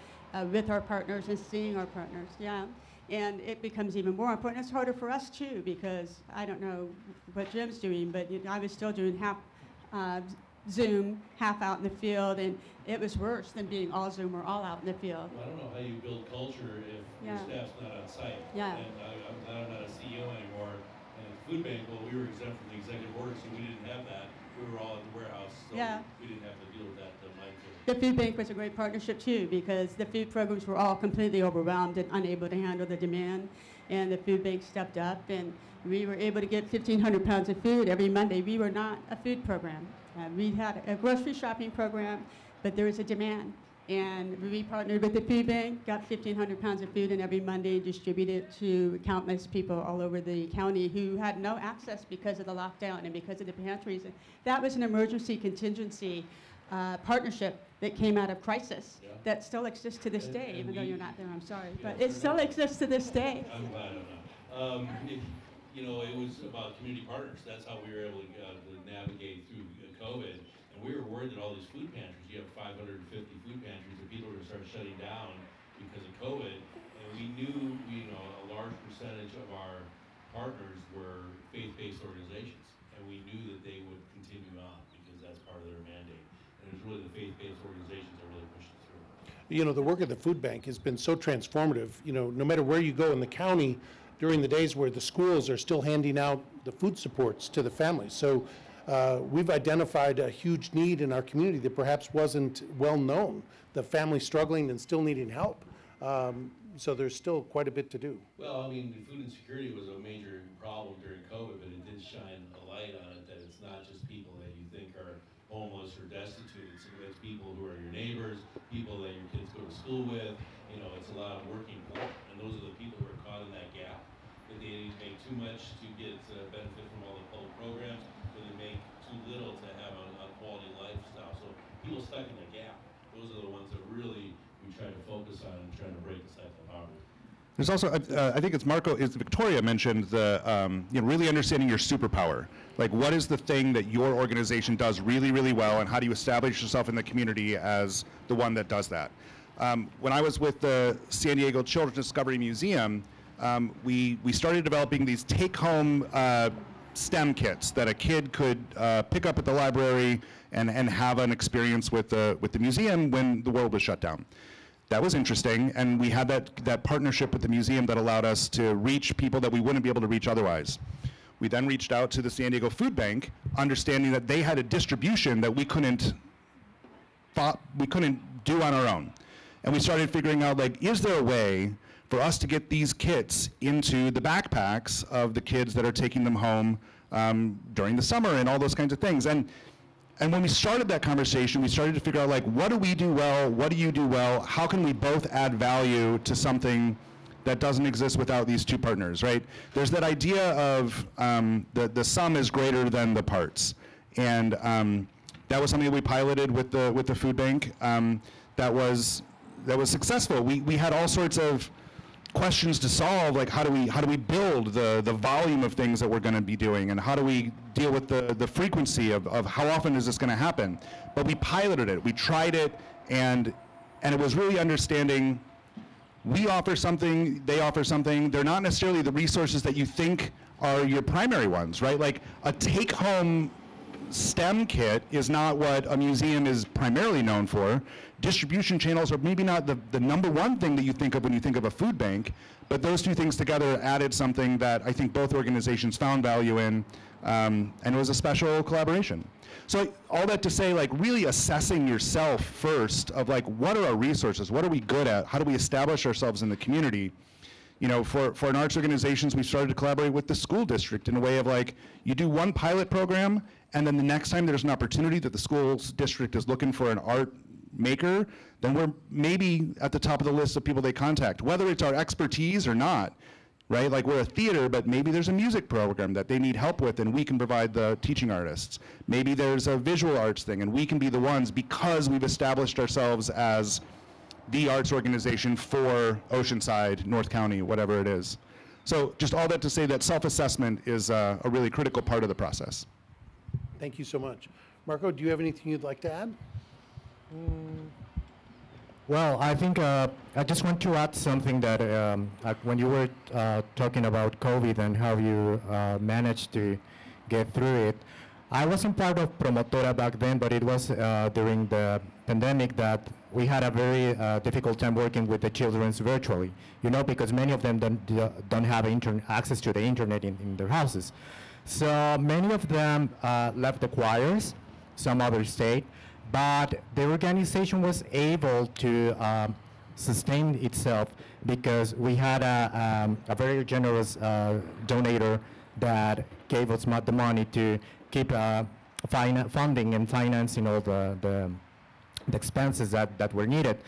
with our partners and seeing our partners, yeah. And it becomes even more important. It's harder for us too, because I don't know what Jim's doing, but you know, I was still doing half Zoom, half out in the field, and it was worse than being all Zoom or all out in the field. Well, I don't know how you build culture if your staff's not on site. Yeah. And I'm not a CEO anymore. And at the food bank, well, we were exempt from the executive order, so we didn't have that. We were all in the warehouse, so Yeah. we didn't have to deal with that mindset. The food bank was a great partnership too, because the food programs were all completely overwhelmed and unable to handle the demand. And the food bank stepped up, and we were able to get 1,500 pounds of food every Monday. We were not a food program. We had a grocery shopping program, but there was a demand. And we partnered with the food bank, got 1,500 pounds of food, and every Monday distributed to countless people all over the county who had no access because of the lockdown and because of the pantries. And that was an emergency contingency partnership that came out of crisis that still exists to this day, even though you're not there, I'm sorry. But it still exists to this day. I'm glad I'm not. You know, it was about community partners. That's how we were able to navigate through COVID. And we were worried that all these food pantries, you have 550 food pantries, that people were going to start shutting down because of COVID. And we knew, you know, a large percentage of our partners were faith-based organizations. And we knew that they would continue on because that's part of their mandate. And it was really the faith-based organizations that really pushed it through. You know, the work of the food bank has been so transformative. You know, no matter where you go in the county, during the days where the schools are still handing out the food supports to the families. So we've identified a huge need in our community that perhaps wasn't well known, the family struggling and still needing help. So there's still quite a bit to do. Well, I mean, food insecurity was a major problem during COVID, but it did shine a light on it that it's not just people that you think are homeless or destitute. It's people who are your neighbors, people that your kids go to school with. You know, it's a lot of working poor, and those are the people who are caught in that gap. That they make too much to get benefit from all the public programs, but they make too little to have a quality lifestyle. So people stuck in the gap, those are the ones that really we try to focus on and trying to break the cycle of poverty. There's also, I think Victoria mentioned the, you know, really understanding your superpower. Like, what is the thing that your organization does really, really well, and how do you establish yourself in the community as the one that does that? When I was with the San Diego Children's Discovery Museum, we started developing these take-home STEM kits that a kid could pick up at the library and have an experience with the museum when the world was shut down. That was interesting, and we had that partnership with the museum that allowed us to reach people that we wouldn't be able to reach otherwise. We then reached out to the San Diego Food Bank, understanding that they had a distribution that we couldn't do on our own. And we started figuring out, like, is there a way for us to get these kits into the backpacks of the kids that are taking them home during the summer and all those kinds of things. And when we started that conversation, we started to figure out, like, what do we do well? What do you do well? How can we both add value to something that doesn't exist without these two partners, right? There's that idea of the sum is greater than the parts. And that was something that we piloted with the food bank that was successful. We had all sorts of questions to solve, like how do we build the volume of things that we're going to be doing, and how do we deal with the frequency of how often is this going to happen. But we piloted it, we tried it, and it was really understanding we offer something, they offer something. They're not necessarily the resources that you think are your primary ones, right? Like a take-home STEM kit is not what a museum is primarily known for. Distribution channels are maybe not the number one thing that you think of when you think of a food bank, but those two things together added something that I think both organizations found value in, and it was a special collaboration. So all that to say, like really assessing yourself first of like, what are our resources? What are we good at? How do we establish ourselves in the community? You know, for an arts organizations, we started to collaborate with the school district in a way of like, you do one pilot program, and then the next time there's an opportunity that the school district is looking for an art maker, then we're maybe at the top of the list of people they contact, whether it's our expertise or not, right? Like we're a theater, but maybe there's a music program that they need help with and we can provide the teaching artists. Maybe there's a visual arts thing and we can be the ones because we've established ourselves as the arts organization for Oceanside, North County, whatever it is. So just all that to say that self-assessment is a really critical part of the process. Thank you so much. Marco, do you have anything you'd like to add? Well, I think I just want to add something that when you were talking about COVID and how you managed to get through it, I wasn't part of Promotora back then, but it was during the pandemic that we had a very difficult time working with the children virtually, you know, because many of them don't have access to the internet in their houses. So many of them left the choirs, some others stayed, but the organization was able to sustain itself because we had a very generous donator that gave us the money to keep funding and financing all the expenses that were needed.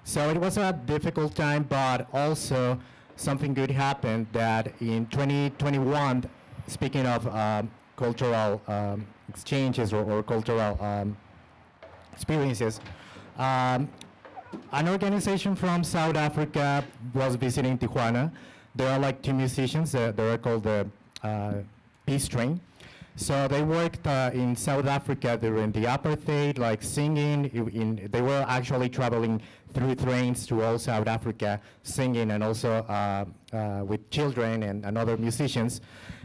So it was a difficult time, but also something good happened that in 2021, speaking of cultural exchanges or cultural experiences, an organization from South Africa was visiting Tijuana. There are like two musicians, they are called the Peace Train. So they worked in South Africa during the apartheid, like singing. They were actually traveling through trains to all South Africa, singing, and also with children and other musicians.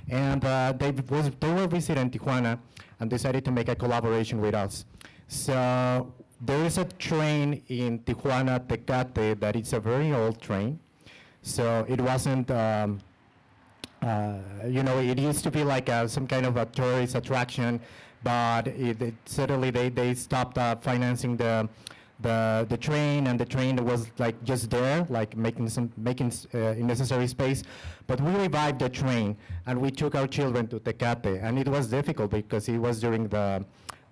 And they were visiting Tijuana and decided to make a collaboration with us. So there is a train in Tijuana, Tecate, that it's a very old train. So it wasn't, you know, it used to be like some kind of a tourist attraction, but suddenly they stopped financing the train, and the train was like just there, like making necessary space. But we revived the train, and we took our children to Tecate, and it was difficult because it was during the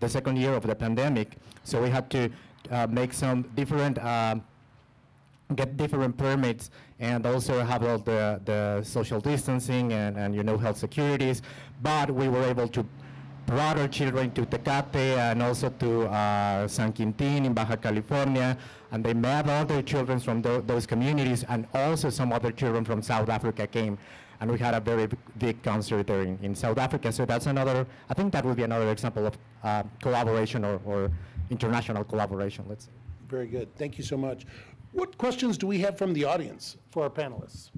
second year of the pandemic, so we had to make some different, get different permits, and also have all the social distancing and you know, health securities. But we were able to brought our children to Tecate and also to San Quintin in Baja California, and they met other children from those communities, and also some other children from South Africa came, and we had a very big concert there in South Africa. So that's another, I think that would be another example of collaboration or international collaboration, let's say. Very good. Thank you so much. What questions do we have from the audience for our panelists?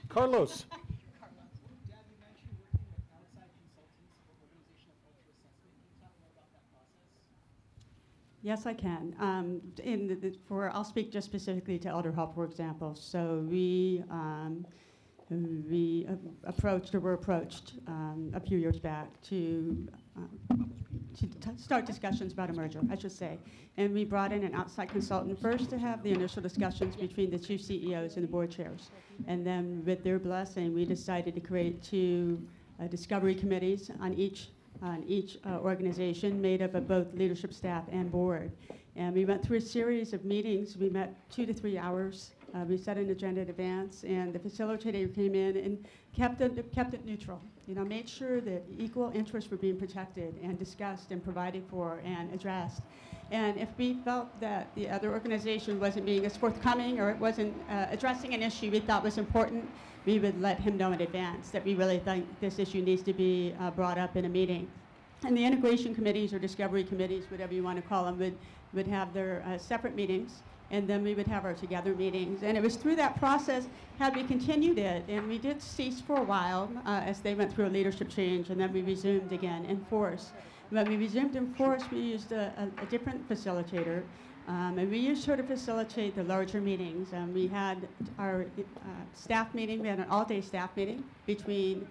Carlos. Yes, I can. I'll speak just specifically to Elder Help, for example. So we were approached a few years back to start discussions about a merger, I should say. And we brought in an outside consultant first to have the initial discussions between the two CEOs and the board chairs. And then with their blessing, we decided to create two discovery committees on each organization, made up of both leadership staff and board. And we went through a series of meetings. We met 2 to 3 hours. We set an agenda in advance, and the facilitator came in and kept it neutral. You know, made sure that equal interests were being protected and discussed and provided for and addressed. And if we felt that the other organization wasn't being as forthcoming or it wasn't addressing an issue we thought was important, we would let him know in advance that we really think this issue needs to be brought up in a meeting. And the integration committees or discovery committees, whatever you want to call them, would have their separate meetings, and then we would have our together meetings. And it was through that process, had we continued it, and we did cease for a while as they went through a leadership change, and then we resumed again in force. When we resumed in force, we used a different facilitator, and we used her to facilitate the larger meetings. We had our staff meeting, we had an all-day staff meeting between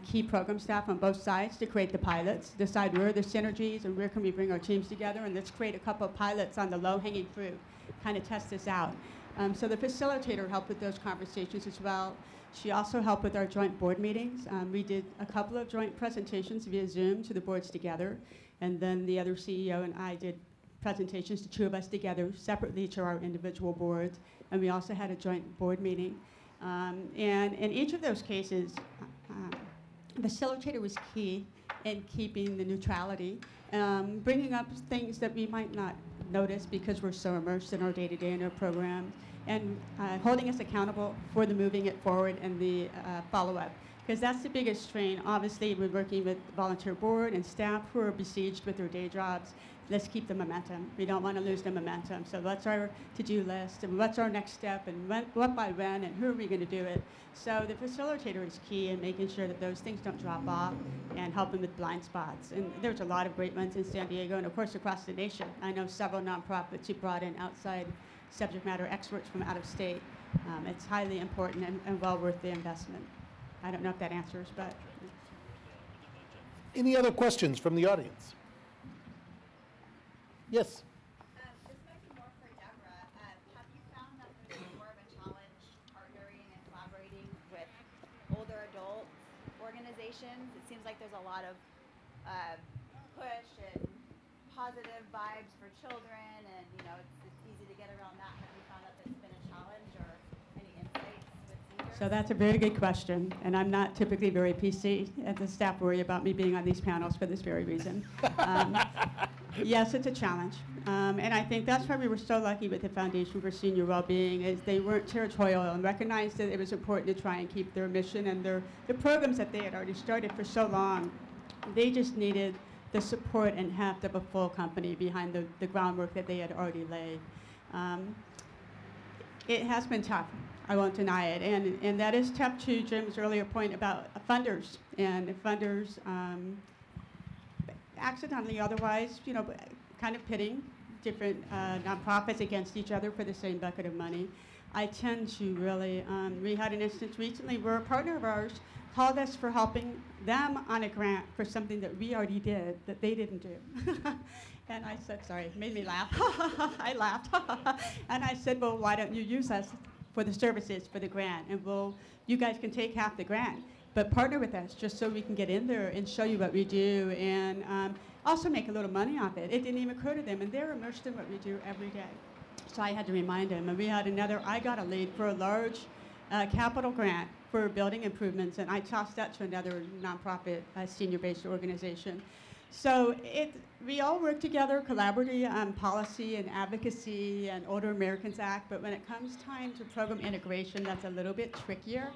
key program staff on both sides to create the pilots, decide where are the synergies and where can we bring our teams together, and let's create a couple of pilots on the low-hanging fruit, kind of test this out. So the facilitator helped with those conversations as well. She also helped with our joint board meetings. We did a couple of joint presentations via Zoom to the boards together, and then the other CEO and I did presentations, the two of us together, separately to our individual boards, and we also had a joint board meeting. And in each of those cases, the facilitator was key in keeping the neutrality, bringing up things that we might not notice because we're so immersed in our day-to-day in our programs, and holding us accountable for the moving it forward and the follow-up. Because that's the biggest strain. Obviously, we're working with the volunteer board and staff who are besieged with their day jobs. Let's keep the momentum. We don't want to lose the momentum. So what's our to-do list, and what's our next step, and what by when, and who are we going to do it? So the facilitator is key in making sure that those things don't drop off and helping with blind spots. And there's a lot of great ones in San Diego and, of course, across the nation. I know several nonprofits who brought in outside subject matter experts from out of state. It's highly important and well worth the investment. I don't know if that answers, but. Any other questions from the audience? Yes. This might be more for Deborah. Have you found that there's more of a challenge partnering and collaborating with older adult organizations? It seems like there's a lot of push and positive vibes for children, and it's easy to get around that. Have you found that that's been a challenge, or any insights with leaders? So that's a very good question, and I'm not typically very PC, and the staff worry about me being on these panels for this very reason. Yes, it's a challenge, and I think that's why we were so lucky with the Foundation for Senior Wellbeing, is they weren't territorial and recognized that it was important to try and keep their mission and the programs that they had already started for so long. They just needed the support and heft of a full company behind the groundwork that they had already laid. It has been tough. I won't deny it, and that is tough to Jim's earlier point about funders, and funders accidentally otherwise, kind of pitting different nonprofits against each other for the same bucket of money. I tend to really, we had an instance recently where a partner of ours called us for helping them on a grant for something that we already did that they didn't do. And I said, sorry, it made me laugh. I laughed. And I said, well, why don't you use us for the services for the grant? And you guys can take half the grant, but partner with us just so we can get in there and show you what we do, and also make a little money off it. It didn't even occur to them, and they're immersed in what we do every day. So I had to remind them. And we had I got a lead for a large capital grant for building improvements, and I tossed that to another nonprofit senior-based organization. So we all work together collaboratively on policy and advocacy and Older Americans Act, but when it comes time to program integration, that's a little bit trickier.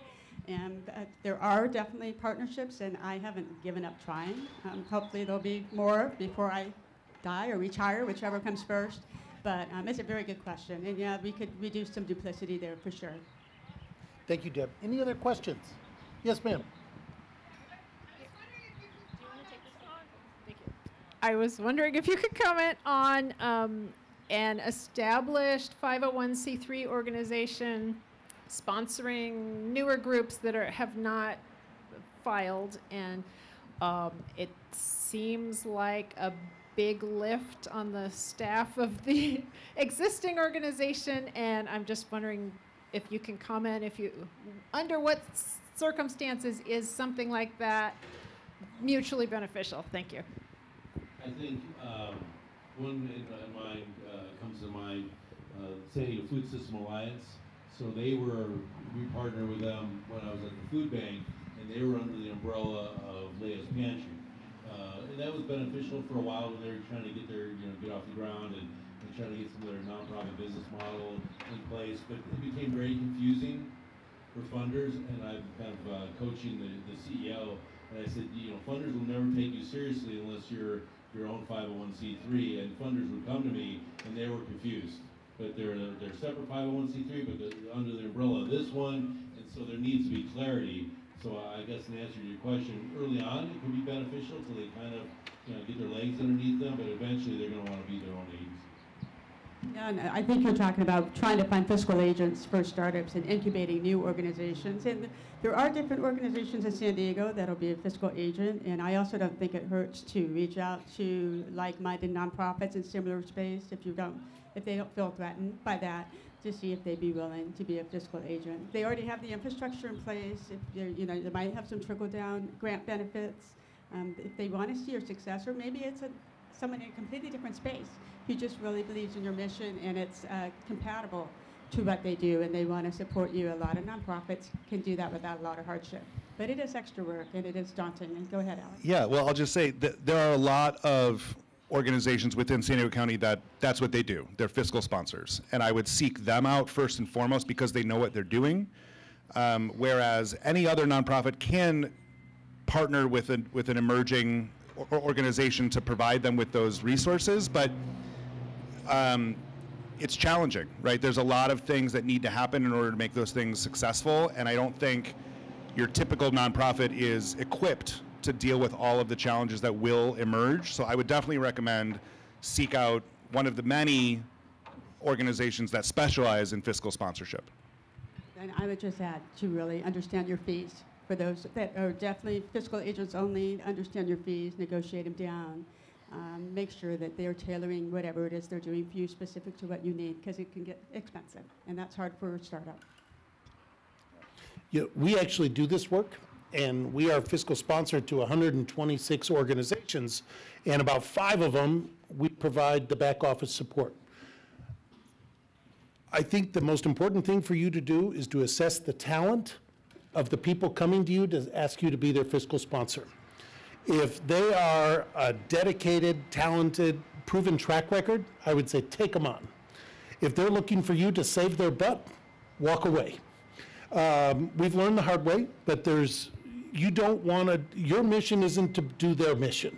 And there are definitely partnerships, and I haven't given up trying. Hopefully there'll be more before I die or retire, whichever comes first. But it's a very good question, and yeah, we could reduce some duplicity there for sure. Thank you, Deb. Any other questions? Yes, ma'am. I was wondering if you could comment on an established 501c3 organization sponsoring newer groups that have not filed, and it seems like a big lift on the staff of the existing organization, and I'm just wondering if you can comment under what circumstances is something like that mutually beneficial. Thank you. I think one in mind comes to mind, San Diego Food System Alliance. So we partnered with them when I was at the food bank, and they were under the umbrella of Leia's Pantry. And that was beneficial for a while when they were trying to get their, get off the ground and trying to get some of their nonprofit business model in place. But it became very confusing for funders, and I'm kind of coaching the CEO, and I said, funders will never take you seriously unless you're your own 501c3, and funders would come to me, and they were confused. But they're separate 501c3, but they're under the umbrella of this one, and so there needs to be clarity. So I guess in answer to your question, early on it can be beneficial until they kind of get their legs underneath them, but eventually they're going to want to be their own agency. Yeah, and I think you're talking about trying to find fiscal agents for startups and incubating new organizations. And there are different organizations in San Diego that'll be a fiscal agent. And I also don't think it hurts to reach out to like-minded nonprofits in similar space if they don't feel threatened by that, to see if they'd be willing to be a fiscal agent. They already have the infrastructure in place. If they might have some trickle-down grant benefits. If they want to see your successor, maybe it's someone in a completely different space who just really believes in your mission and it's compatible to what they do and they want to support you. A lot of nonprofits can do that without a lot of hardship. But it is extra work and it is daunting. And go ahead, Alex. Yeah, well, I'll just say that there are a lot of organizations within San Diego County that's what they do. They're fiscal sponsors. And I would seek them out first and foremost because they know what they're doing. Whereas any other nonprofit can partner with an emerging organization to provide them with those resources, but it's challenging, right? There's a lot of things that need to happen in order to make those things successful, and I don't think your typical nonprofit is equipped to deal with all of the challenges that will emerge. So I would definitely recommend seek out one of the many organizations that specialize in fiscal sponsorship. And I would just add to really understand your fees. For those that are definitely fiscal agents only, understand your fees, negotiate them down. Make sure that they're tailoring whatever it is they're doing for you specific to what you need, because it can get expensive, and that's hard for a startup. Yeah, we actually do this work, and we are fiscal sponsor to 126 organizations, and about 5 of them, we provide the back office support. I think the most important thing for you to do is to assess the talent of the people coming to you to ask you to be their fiscal sponsor. If they are a dedicated, talented, proven track record, I would say take them on. If they're looking for you to save their butt, walk away. We've learned the hard way, but you don't want to, your mission isn't to do their mission.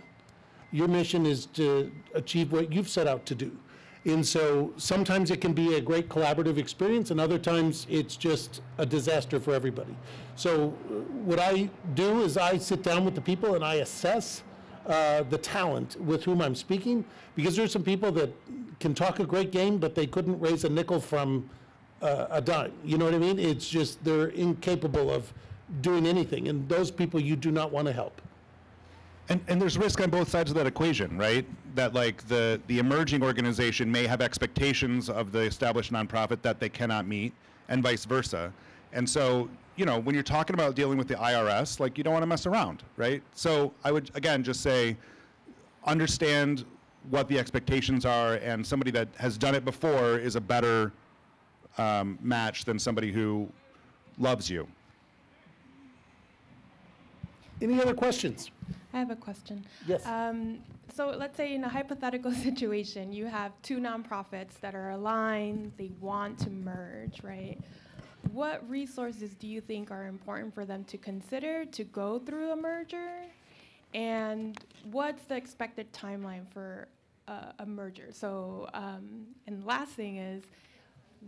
Your mission is to achieve what you've set out to do. And so sometimes it can be a great collaborative experience, and other times it's just a disaster for everybody. So what I do is I sit down with the people and I assess the talent with whom I'm speaking, because there's some people that can talk a great game, but they couldn't raise a nickel from a dime. You know what I mean? It's just they're incapable of doing anything, and those people you do not want to help. And there's risk on both sides of that equation, right? That like the emerging organization may have expectations of the established nonprofit that they cannot meet, and vice versa. And so, when you're talking about dealing with the IRS, like you don't want to mess around, right? So I would, again, just say, understand what the expectations are, and somebody that has done it before is a better match than somebody who loves you. Any other questions? I have a question. Yes. So let's say in a hypothetical situation, you have 2 nonprofits that are aligned, they want to merge, right? What resources do you think are important for them to consider to go through a merger? And what's the expected timeline for a merger? So, and the last thing is,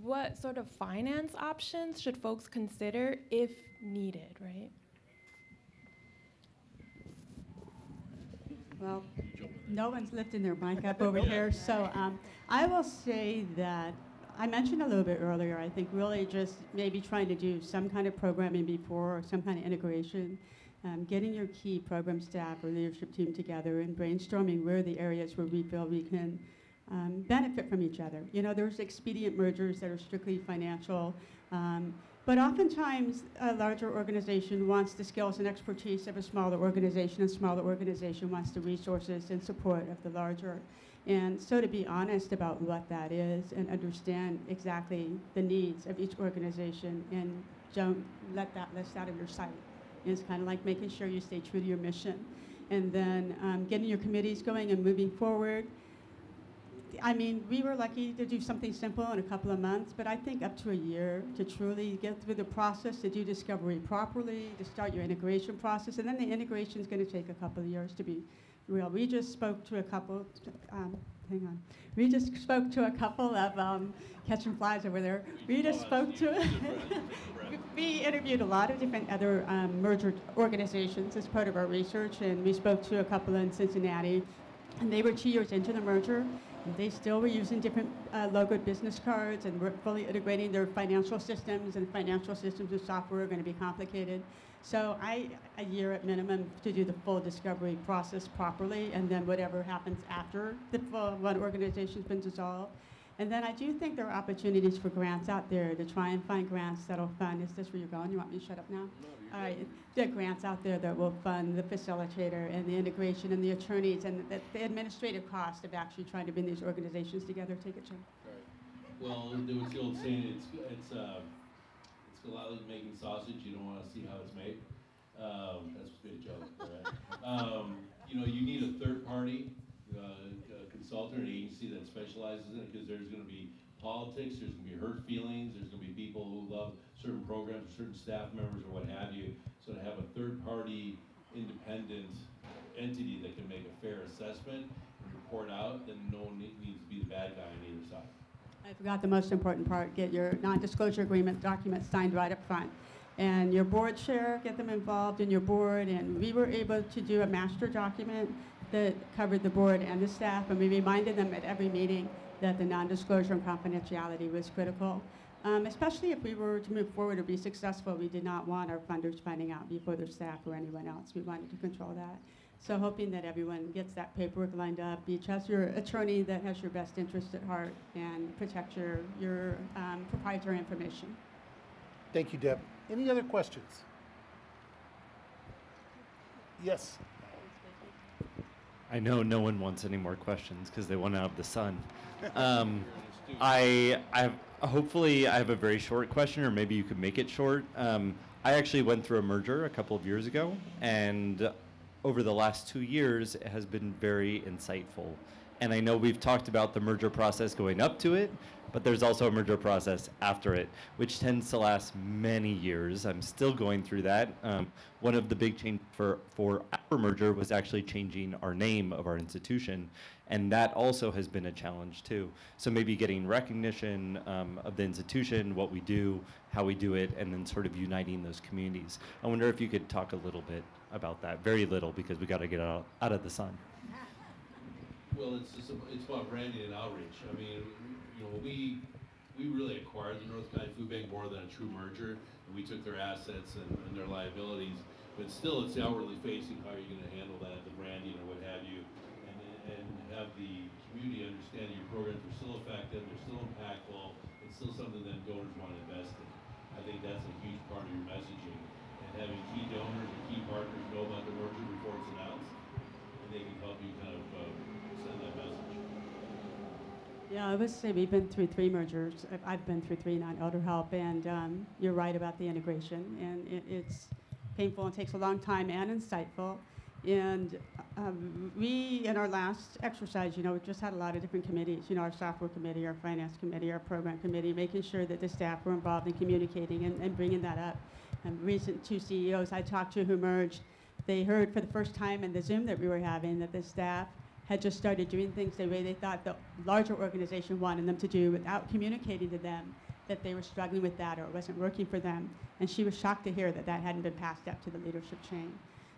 what sort of finance options should folks consider if needed, right? Well, no one's lifting their mic up over here. So I will say that I mentioned a little bit earlier, I think really just maybe trying to do some kind of programming before or some kind of integration, getting your key program staff or leadership team together and brainstorming where are the areas where we feel we can benefit from each other. There's expedient mergers that are strictly financial. But oftentimes, a larger organization wants the skills and expertise of a smaller organization. A smaller organization wants the resources and support of the larger. And so to be honest about what that is and understand exactly the needs of each organization and don't let that list out of your sight. It's kind of like making sure you stay true to your mission and then getting your committees going and moving forward. I mean, we were lucky to do something simple in a couple of months, but I think up to a year to truly get through the process, to do discovery properly, to start your integration process, and then the integration is going to take a couple of years to be real. We just spoke to a couple, hang on. We just spoke to a couple of catching flies over there. We just spoke to, we interviewed a lot of different other merger organizations as part of our research, and we spoke to a couple in Cincinnati, and they were 2 years into the merger. They still were using different logoed business cards and were fully integrating their financial systems, and financial systems and software are going to be complicated. So a year at minimum to do the full discovery process properly, and then whatever happens after the full one organization's been dissolved. And then I do think there are opportunities for grants out there to try and find grants that'll fund. Is this where you're going? You want me to shut up now? All right. There are grants out there that will fund the facilitator and the integration and the attorneys and the administrative cost of actually trying to bring these organizations together. Take it, Jim. Right. Well, there was the old saying, it's a lot like making sausage. You don't want to see how it's made. That's supposed to be a joke, right? You know, you need a third party consultant or an agency that specializes in it, because there's going to be politics, there's going to be hurt feelings, there's going to be people who love certain programs or certain staff members or what have you. So to have a third party independent entity that can make a fair assessment and report out, then no one needs to be the bad guy on either side. I forgot the most important part. Get your non-disclosure agreement documents signed right up front. And your board chair, get them involved in your board. And we were able to do a master document that covered the board and the staff, and we reminded them at every meeting that the non-disclosure and confidentiality was critical. Especially if we were to move forward or be successful, we did not want our funders finding out before their staff or anyone else. We wanted to control that. So hoping that everyone gets that paperwork lined up. Each has your attorney that has your best interest at heart and protect your proprietary information. Thank you, Deb. Any other questions? Yes. I know no one wants any more questions because they want out of the sun. Hopefully I have a very short question, or maybe you could make it short. I actually went through a merger a couple of years ago, and over the last 2 years, it has been very insightful. And I know we've talked about the merger process going up to it, but there's also a merger process after it, which tends to last many years. I'm still going through that. One of the big changes for our merger was actually changing our name of our institution, and that also has been a challenge too. So maybe getting recognition of the institution, what we do, how we do it, and then sort of uniting those communities. I wonder if you could talk a little bit about that. Very little, because we got to get out of the sun. Well, it's about branding and outreach. I mean, you know, we really acquired the North County Food Bank more than a true merger, and we took their assets and their liabilities. But still, it's outwardly facing how you're going to handle that, the branding or what have you, and have the community understand your programs are still effective, they're still impactful, it's still something that donors want to invest in. I think that's a huge part of your messaging, and having key donors and key partners know about the merger before it's announced, and they can help you kind of send that message. Yeah, I would say we've been through 3 mergers. I've been through 3 non-elder help, and you're right about the integration, and it's painful and takes a long time and insightful. And we, in our last exercise, you know, we just had a lot of different committees, you know, our software committee, our finance committee, our program committee, making sure that the staff were involved in communicating and bringing that up. And recent 2 CEOs I talked to who merged, they heard for the first time in the Zoom that we were having that the staff had just started doing things the way they thought the larger organization wanted them to do without communicating to them that they were struggling with that or it wasn't working for them. And she was shocked to hear that that hadn't been passed up to the leadership chain.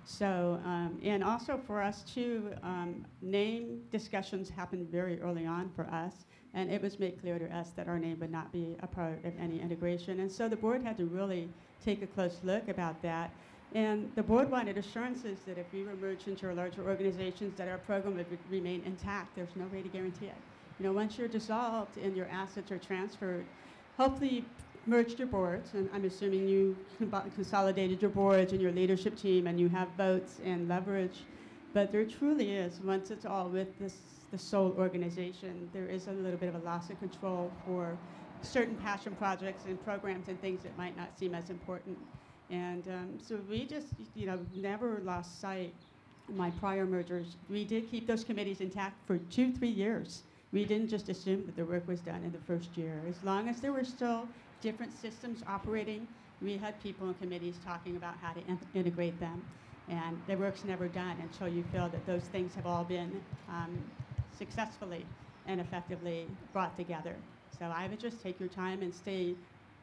So, and also for us too, name discussions happened very early on for us, and it was made clear to us that our name would not be a part of any integration. And so the board had to really take a close look about that. And the board wanted assurances that if we were merged into larger organizations, that our program would remain intact. There's no way to guarantee it. You know, once you're dissolved and your assets are transferred, hopefully you merged your boards, and I'm assuming you consolidated your boards and your leadership team, and you have votes and leverage. But there truly is, once it's all with the sole organization, there is a little bit of a loss of control for certain passion projects and programs and things that might not seem as important. And so we just, you know, never lost sight my prior mergers, we did keep those committees intact for 2-3 years. We didn't just assume that the work was done in the first year. As long as there were still different systems operating, we had people in committees talking about how to integrate them. And the work's never done until you feel that those things have all been successfully and effectively brought together. So I would just take your time and stay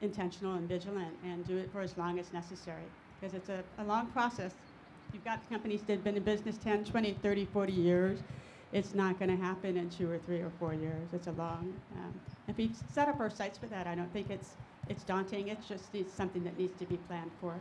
intentional and vigilant and do it for as long as necessary, because it's a long process. You've got companies that have been in business 10, 20, 30, 40 years. It's not going to happen in 2 or 3 or 4 years. It's a long, if we set up our sights for that, I don't think it's daunting. It's just something that needs to be planned for.